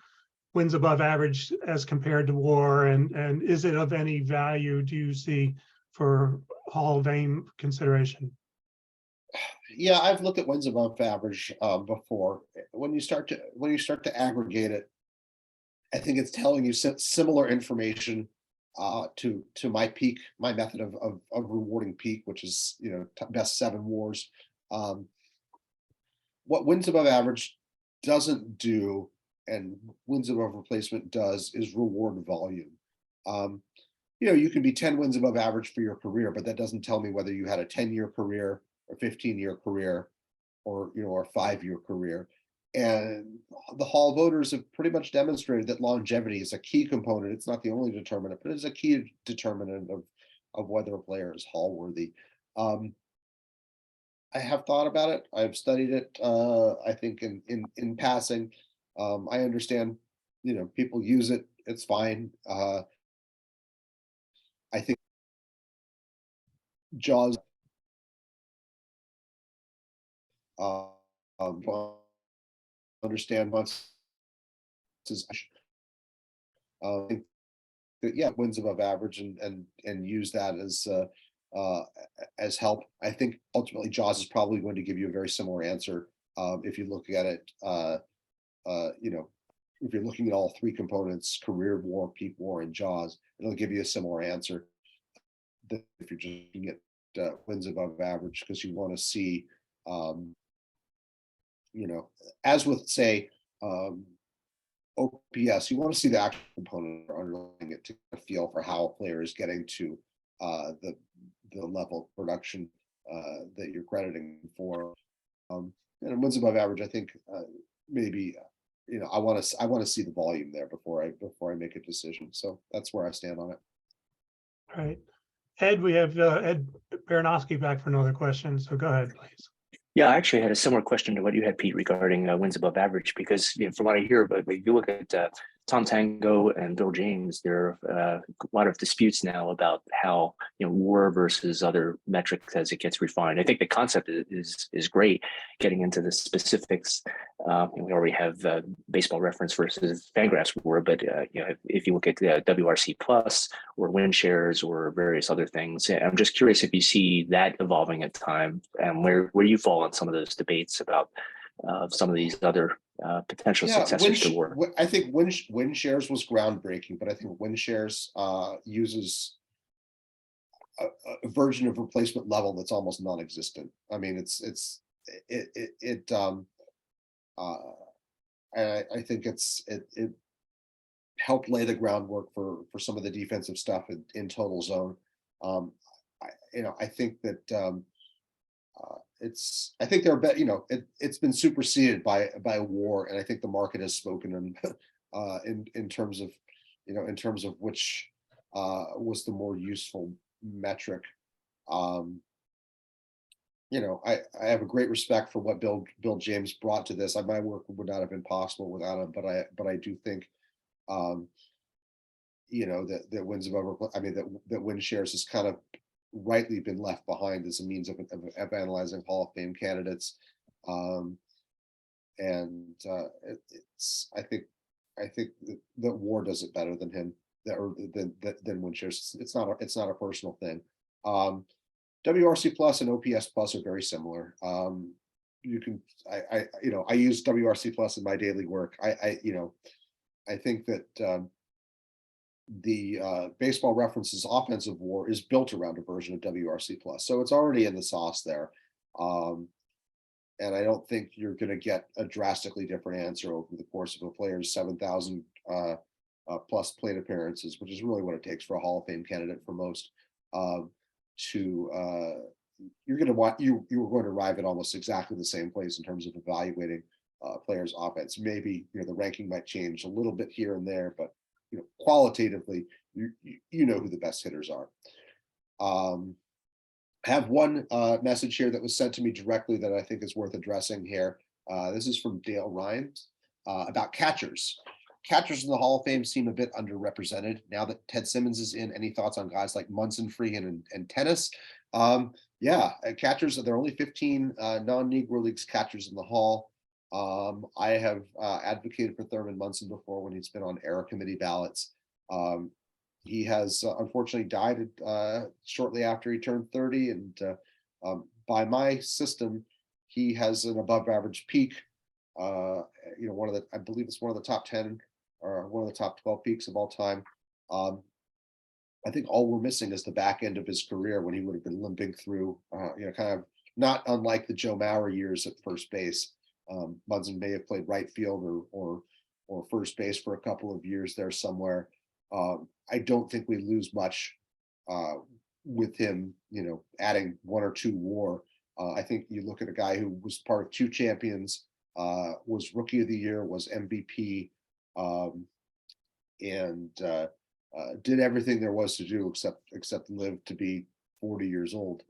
wins above average as compared to WAR, and is it of any value, do you see, for Hall of Fame consideration?
Yeah, I've looked at wins above average before. When you start to aggregate it, I think it's telling you similar information to my method of rewarding peak, which is best 7 WARs. What wins above average doesn't do, and wins above replacement does, is reward volume. You can be 10 wins above average for your career, but that doesn't tell me whether you had a 10-year career, a 15-year career, or a 5-year career. And the Hall voters have pretty much demonstrated that longevity is a key component. It's not the only determinant, but it's a key determinant of whether a player is Hall worthy. I have thought about it. I've studied it. I think in passing. I understand, people use it. It's fine. I think Jaws. Understand once. Wins above average and use that as help. I think ultimately Jaws is probably going to give you a very similar answer if you look at it. If you're looking at all 3 components: career WAR, peak WAR, and Jaws, it'll give you a similar answer than if you're just looking at wins above average, because you want to see, as with, say, OPS, you want to see the actual component underlying it to feel for how a player is getting to the level of production that you're crediting for. And wins above average, I think maybe I want to see the volume there before I make a decision. So that's where I stand on it.
All right, Ed, we have Ed Baranowski back for another question. So go ahead, please.
Yeah, I actually had a similar question to what you had, Pete, regarding wins above average, because from what I hear, but if you look at Tom Tango and Bill James, there are a lot of disputes now about how, WAR versus other metrics as it gets refined. I think the concept is great. Getting into the specifics, we already have baseball reference versus FanGraphs WAR, but if you look at WRC plus or win shares or various other things, I'm just curious if you see that evolving at time, and where you fall on some of those debates about some of these other potential successors to WAR.
I think win shares was groundbreaking, but I think win shares uses a version of replacement level that's almost non-existent. I mean, I think it helped lay the groundwork for some of the defensive stuff in total zone. I think that I think they're it's been superseded by WAR, and I think the market has spoken in terms of which was the more useful metric. I have a great respect for what Bill James brought to this. My work would not have been possible without him, but I do think that wins above, that win shares has kind of rightly been left behind as a means of analyzing Hall of Fame candidates. I think that WAR does it better than him, than win shares. It's not a personal thing. WRC plus and OPS plus are very similar. I use WRC plus in my daily work. I think that the Baseball Reference's offensive WAR is built around a version of WRC plus, so it's already in the sauce there. And I don't think you're going to get a drastically different answer over the course of a player's 7,000 plus plate appearances, which is really what it takes for a Hall of Fame candidate for most. You're going to arrive at almost exactly the same place in terms of evaluating players' offense. Maybe the ranking might change a little bit here and there, but qualitatively, you know who the best hitters are. I have one message here that was sent to me directly that I think is worth addressing here. This is from Dale Ryan about catchers. Catchers in the Hall of Fame seem a bit underrepresented now that Ted Simmons is in. Any thoughts on guys like Munson, Freehan, and Tennis? Catchers, there are only 15 non-Negro Leagues catchers in the Hall. I have advocated for Thurman Munson before when he's been on error committee ballots. He has unfortunately died shortly after he turned 30, and by my system, he has an above average peak. I believe it's one of the top 10 or one of the top 12 peaks of all time. I think all we're missing is the back end of his career when he would have been limping through, kind of not unlike the Joe Mauer years at first base. Munson may have played right field or first base for a couple of years there somewhere. I don't think we lose much with him, adding one or two WAR. I think you look at a guy who was part of two champions, was Rookie of the Year, was MVP, and did everything there was to do except live to be 40 years old.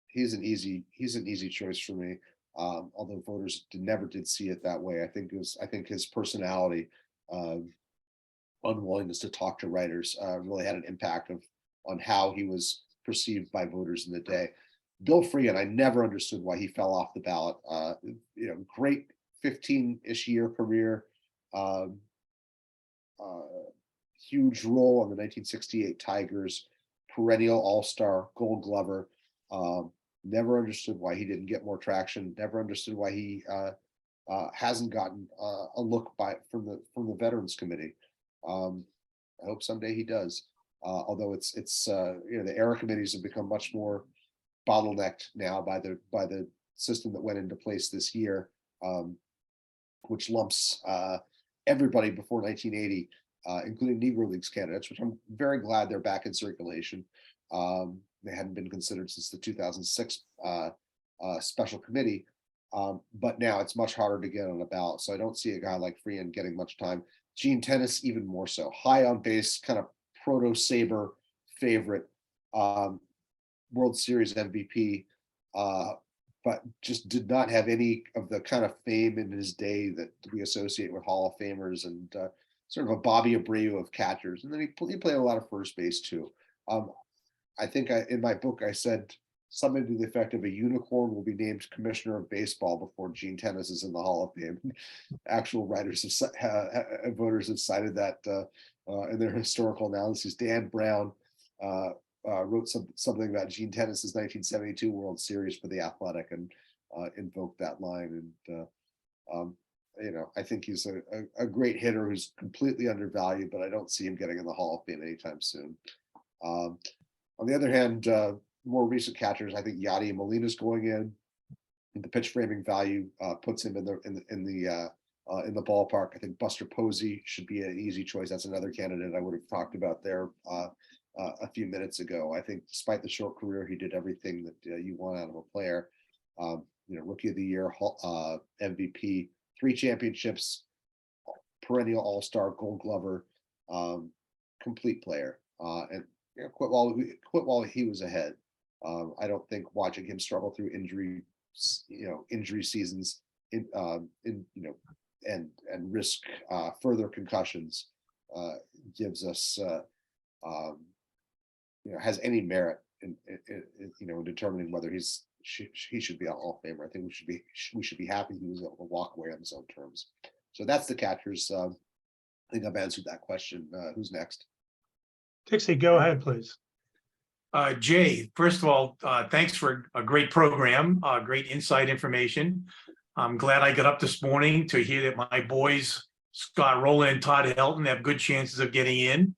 He's an easy choice for me. Although voters never did see it that way. I think his personality, unwillingness to talk to writers, really had an impact on how he was perceived by voters in the day. Bill Freehan, I never understood why he fell off the ballot. Great 15-ish year career, huge role on the 1968 Tigers, perennial all-star, Gold Glover. Never understood why he didn't get more traction. Never understood why he hasn't gotten a look from the Veterans Committee. I hope someday he does. Although it's the era committees have become much more bottlenecked now by the system that went into place this year, which lumps everybody before 1980, including Negro Leagues candidates, which I'm very glad they're back in circulation. They hadn't been considered since the 2006 special committee, but now it's much harder to get on a ballot. So I don't see a guy like Freehan getting much time. Gene Tennis, even more so. High on base, kind of proto-Saber favorite, World Series MVP, but just did not have any of the kind of fame in his day that we associate with Hall of Famers. And sort of a Bobby Abreu of catchers, and then he played a lot of first base too. I think in my book I said something to the effect of a unicorn will be named commissioner of baseball before Gene Tennis is in the Hall of Fame. Actual writers voters have cited that in their historical analyses. Dan Brown wrote something about Gene Tennis's 1972 World Series for the Athletic and invoked that line. And I think he's a great hitter who's completely undervalued, but I don't see him getting in the Hall of Fame anytime soon. On the other hand, more recent catchers, I think Yadier Molina's going in. The pitch framing value puts him in the ballpark. I think Buster Posey should be an easy choice. That's another candidate I would have talked about there a few minutes ago. I think despite the short career, he did everything that you want out of a player. Rookie of the year, MVP, 3 championships, perennial all-star, Gold Glover, complete player, and quit while he was ahead. I don't think watching him struggle through injury seasons and risk further concussions gives us has any merit in determining whether he should be a Hall of Famer. I think we should be happy he was able to walk away on his own terms. So that's the catchers. I think I've answered that question. Who's next?
Dixie, go ahead, please.
Jay, first of all, thanks for a great program, great inside information. I'm glad I got up this morning to hear that my boys, Scott Rowland and Todd Helton, have good chances of getting in.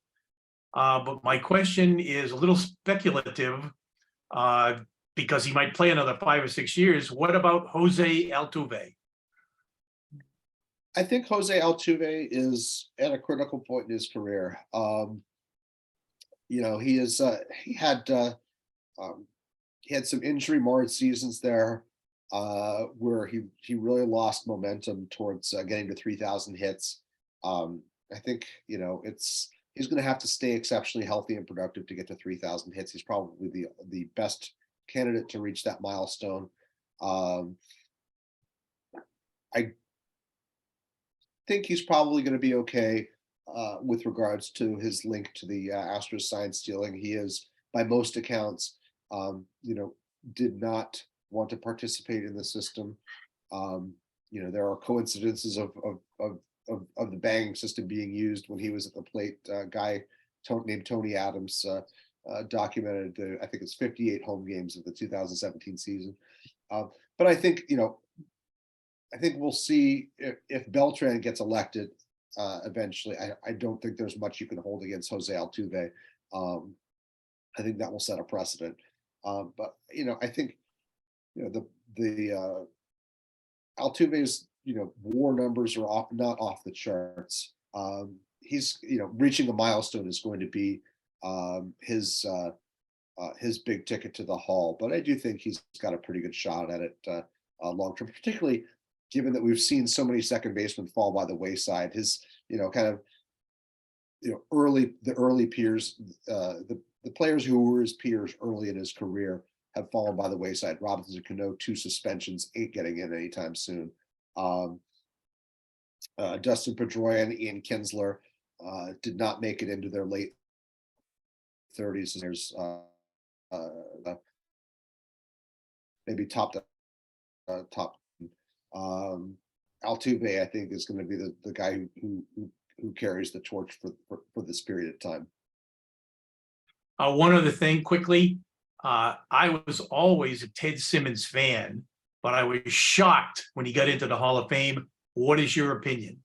But my question is a little speculative because he might play another 5 or 6 years. What about Jose Altuve?
I think Jose Altuve is at a critical point in his career. He had some injury marred seasons there where he really lost momentum towards getting to 3,000 hits. I think he's going to have to stay exceptionally healthy and productive to get to 3,000 hits. He's probably the best candidate to reach that milestone. I think he's probably going to be okay with regards to his link to the Astros sign stealing. He is, by most accounts, did not want to participate in the system. There are coincidences of the banging system being used when he was at the plate. A guy named Tony Adams documented, I think it's 58 home games of the 2017 season. But I think, we'll see if Beltran gets elected eventually. I don't think there's much you can hold against Jose Altuve. I think that will set a precedent. But I think the Altuve's WAR numbers are not off the charts. He's reaching a milestone is going to be his big ticket to the Hall. But I do think he's got a pretty good shot at it long term, particularly given that we've seen so many second basemen fall by the wayside. His early peers, the players who were his peers early in his career have fallen by the wayside. Robinson Cano, 2 suspensions, ain't getting in anytime soon. Dustin Pedroia and Ian Kinsler did not make it into their late 30s. There's maybe top. Altuve, I think, is going to be the guy who carries the torch for this period of time.
One other thing quickly, I was always a Ted Simmons fan, but I was shocked when he got into the Hall of Fame. What is your opinion?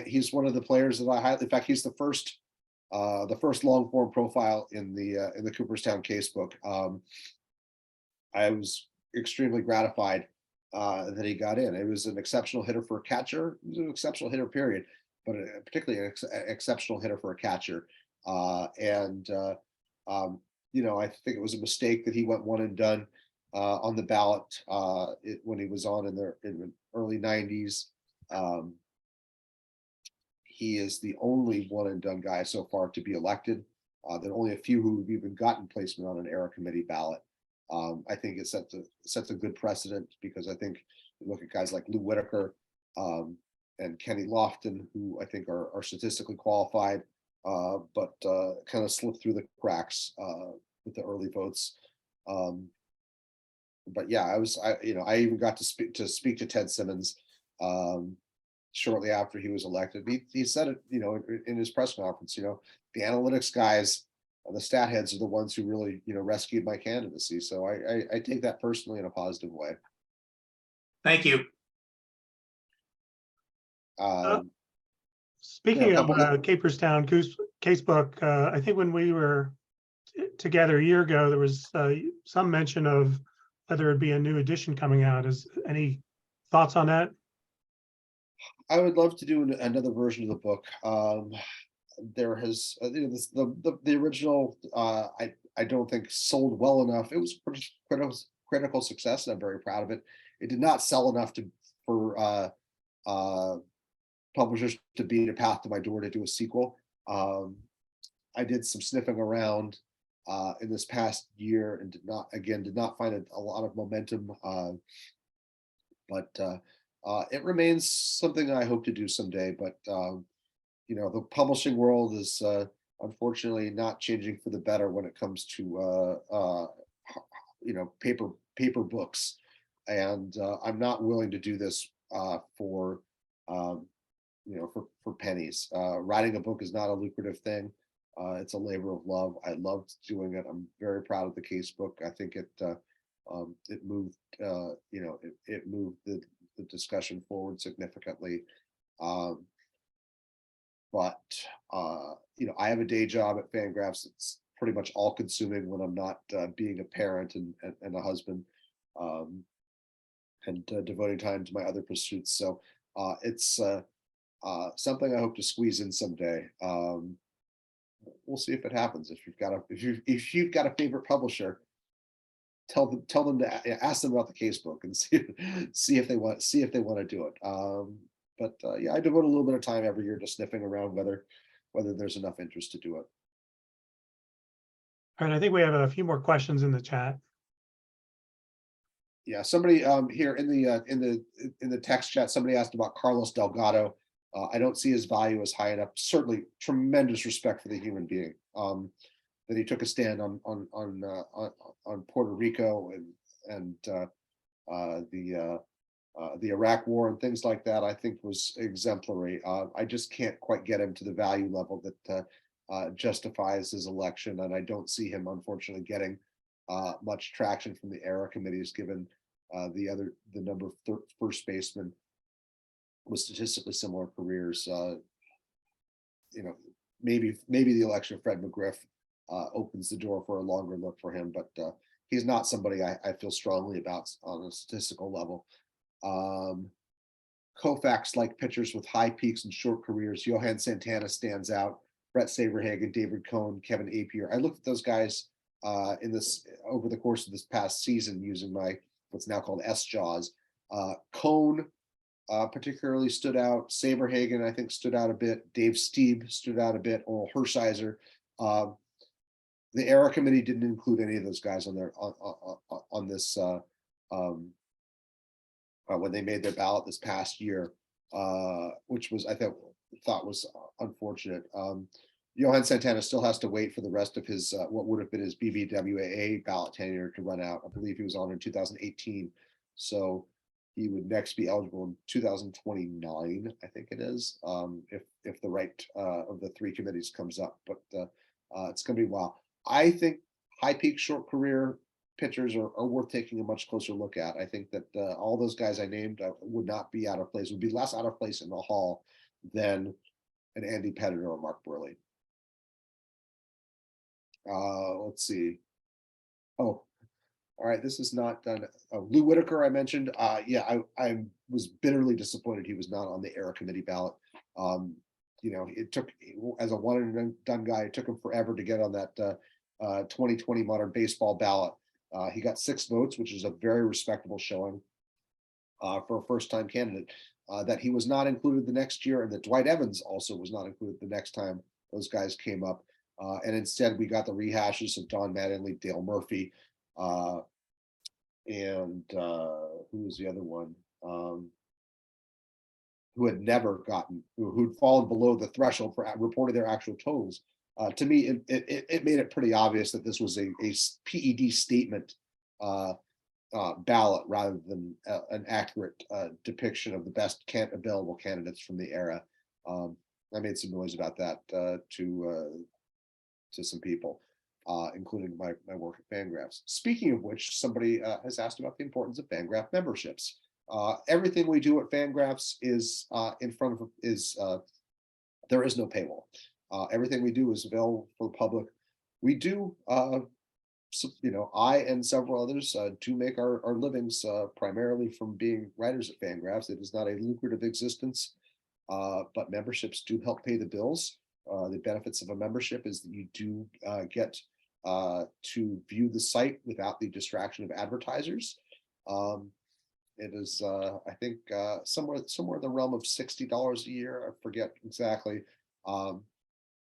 He's one of the players that I highly. In fact, he's the first long form profile in the Cooperstown Casebook. I was extremely gratified that he got in. It was an exceptional hitter for a catcher. He was an exceptional hitter, period, but particularly an exceptional hitter for a catcher. I think it was a mistake that he went one and done on the ballot when he was on in the early 90s. He is the only one and done guy so far to be elected. There are only a few who have even gotten placement on an era committee ballot. I think it sets a good precedent because I think you look at guys like Lou Whitaker, Kenny Lofton, who I think are statistically qualified, but kind of slipped through the cracks with the early votes. But yeah, I even got to speak to Ted Simmons shortly after he was elected. He said it, in his press conference, the analytics guys, the stat heads are the ones who really, rescued my candidacy. So I take that personally in a positive way.
Thank you.
Speaking of
couple of-
Cooperstown Casebook, I think when we were together a year ago, there was some mention of whether it'd be a new edition coming out. Is any thoughts on that?
I would love to do another version of the book. There has, the original, I don't think sold well enough. It was critical success, and I'm very proud of it. It did not sell enough for publishers to beat a path to my door to do a sequel. I did some sniffing around in this past year and did not find a lot of momentum. But it remains something I hope to do someday. But the publishing world is unfortunately not changing for the better when it comes to paper books, and I'm not willing to do this for pennies. Writing a book is not a lucrative thing. It's a labor of love. I loved doing it. I'm very proud of the casebook. I think it moved it moved the discussion forward significantly. But I have a day job at FanGraphs. It's pretty much all consuming when I'm not being a parent and a husband, and devoting time to my other pursuits. So it's something I hope to squeeze in someday. We'll see if it happens. If you've got a favorite publisher, tell them to ask them about the casebook and see if they want to do it. But yeah, I devote a little bit of time every year to sniffing around whether there's enough interest to do it.
All right, I think we have a few more questions in the chat.
Yeah, somebody here in the text chat, somebody asked about Carlos Delgado. I don't see his value as high enough. Certainly, tremendous respect for the human being. That he took a stand on Puerto Rico and the Iraq War and things like that, I think was exemplary. I just can't quite get him to the value level that justifies his election, and I don't see him, unfortunately, getting much traction from the era committees, given the number of first basemen with statistically similar careers. Maybe the election of Fred McGriff opens the door for a longer look for him, but he's not somebody I feel strongly about on a statistical level. Koufax like pitchers with high peaks and short careers. Johan Santana stands out. Brett Saberhagen, David Cohn, Kevin Apier. I looked at those guys over the course of this past season using my what's now called S-JAWS. Cohn particularly stood out. Saberhagen, I think, stood out a bit. Dave Stieb stood out a bit. Oral Hershiser. The era committee didn't include any of those guys on this when they made their ballot this past year, which was I thought was unfortunate. Johan Santana still has to wait for the rest of his what would have been his BBWAA ballot tenure to run out. I believe he was on in 2018, so he would next be eligible in 2029, I think it is, if the right of the three committees comes up. But it's going to be a while. I think high peak, short career pitchers are worth taking a much closer look at. I think that all those guys I named would not be out of place, would be less out of place in the hall than an Andy Pettit or a Mark Burley. Let's see. Oh, all right. This is not done. Lou Whitaker, I mentioned. Yeah, I was bitterly disappointed he was not on the era committee ballot. It took, as a one and done guy, it took him forever to get on that 2020 modern baseball ballot. He got 6 votes, which is a very respectable showing for a first-time candidate. That he was not included the next year, and that Dwight Evans also was not included the next time those guys came up. And instead, we got the rehashes of Don Mattingly, Dale Murphy, and who was the other one? who had never gotten, who'd fallen below the threshold for reporting their actual totals. To me, it made it pretty obvious that this was a PED statement ballot rather than an accurate depiction of the best available candidates from the era. I made some noise about that to some people, including my work at FanGraphs. Speaking of which, somebody has asked about the importance of FanGraph memberships. Everything we do at FanGraphs is there is no paywall. Everything we do is available for the public. We do, so, I and several others do make our livings primarily from being writers at FanGraphs. It is not a lucrative existence, but memberships do help pay the bills. The benefits of a membership is that you do get to view the site without the distraction of advertisers. It is, I think, somewhere in the realm of $60 a year. I forget exactly.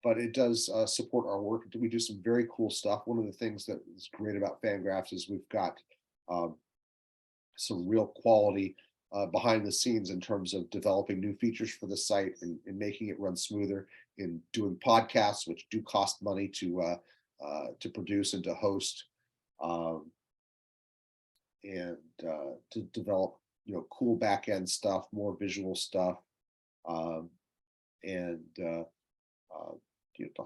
But it does support our work. We do some very cool stuff. One of the things that is great about FanGraphs is we've got some real quality behind the scenes in terms of developing new features for the site and making it run smoother, in doing podcasts, which do cost money to produce and to host, and to develop cool back end stuff, more visual stuff, and to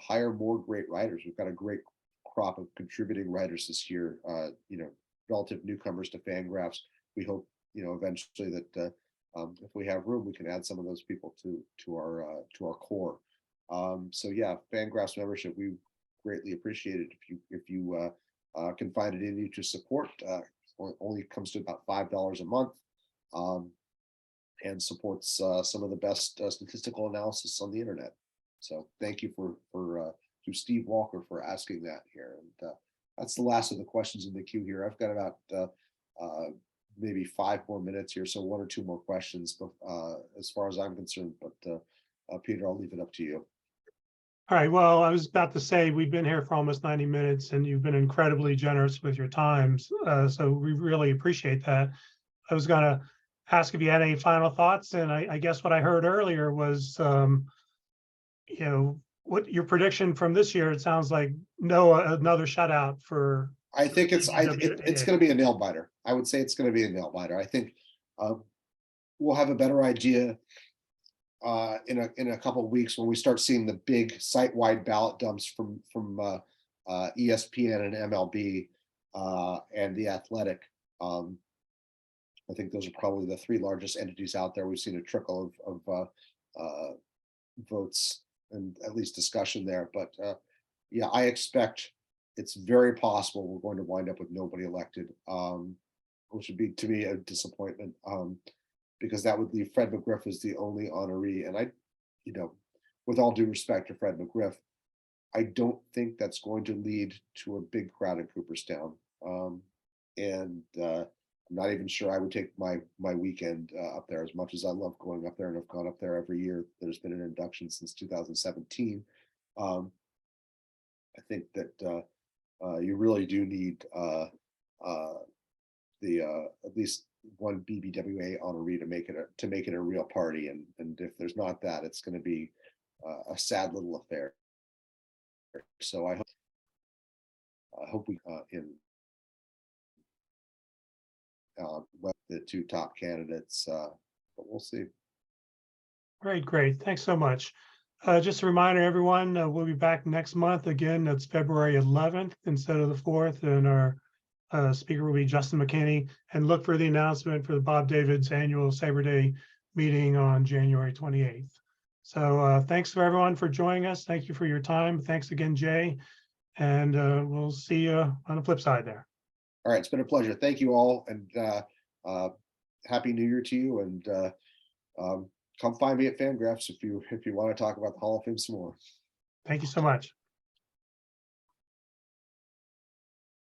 hire more great writers. We've got a great crop of contributing writers this year, relative newcomers to FanGraphs. We hope, eventually that if we have room, we can add some of those people to our core. So yeah, FanGraphs membership, we greatly appreciate it if you can find it in you to support. Only comes to about $5 a month, and supports some of the best statistical analysis on the internet. So thank you to Steve Walker for asking that here. And that's the last of the questions in the queue here. I've got about maybe 5 more minutes here, so 1 or 2 more questions as far as I'm concerned. But Peter, I'll leave it up to you.
All right, well, I was about to say, we've been here for almost 90 minutes and you've been incredibly generous with your times. So we really appreciate that. I was gonna ask if you had any final thoughts, and I guess what I heard earlier was, what your prediction from this year, it sounds like another shutout for.
I think it's going to be a nail biter. I would say it's going to be a nail biter. I think we'll have a better idea in a couple of weeks when we start seeing the big site-wide ballot dumps from ESPN and MLB and The Athletic. I think those are probably the 3 largest entities out there. We've seen a trickle of votes and at least discussion there. But yeah, I expect it's very possible we're going to wind up with nobody elected, which would be, to me, a disappointment, because that would leave Fred McGriff as the only honoree. And I, with all due respect to Fred McGriff, I don't think that's going to lead to a big crowd in Cooperstown. And I'm not even sure I would take my weekend up there, as much as I love going up there, and I've gone up there every year. There's been an induction since 2017. I think that you really do need at least one BBWAA honoree to make it a real party. And if there's not that, it's going to be a sad little affair. So I hope we the 2 top candidates, but we'll see.
Great. Thanks so much. Just a reminder, everyone, we'll be back next month. Again, that's February 11th instead of the 4th, and our speaker will be Justin McKinney. And look for the announcement for the Bob David's annual SABR Day meeting on January 28th. So thanks for everyone for joining us. Thank you for your time. Thanks again, Jay. And we'll see you on the flip side there.
All right, it's been a pleasure. Thank you all, and Happy New Year to you. And come find me at FanGraphs if you want to talk about the Hall of Fame some more.
Thank you so much.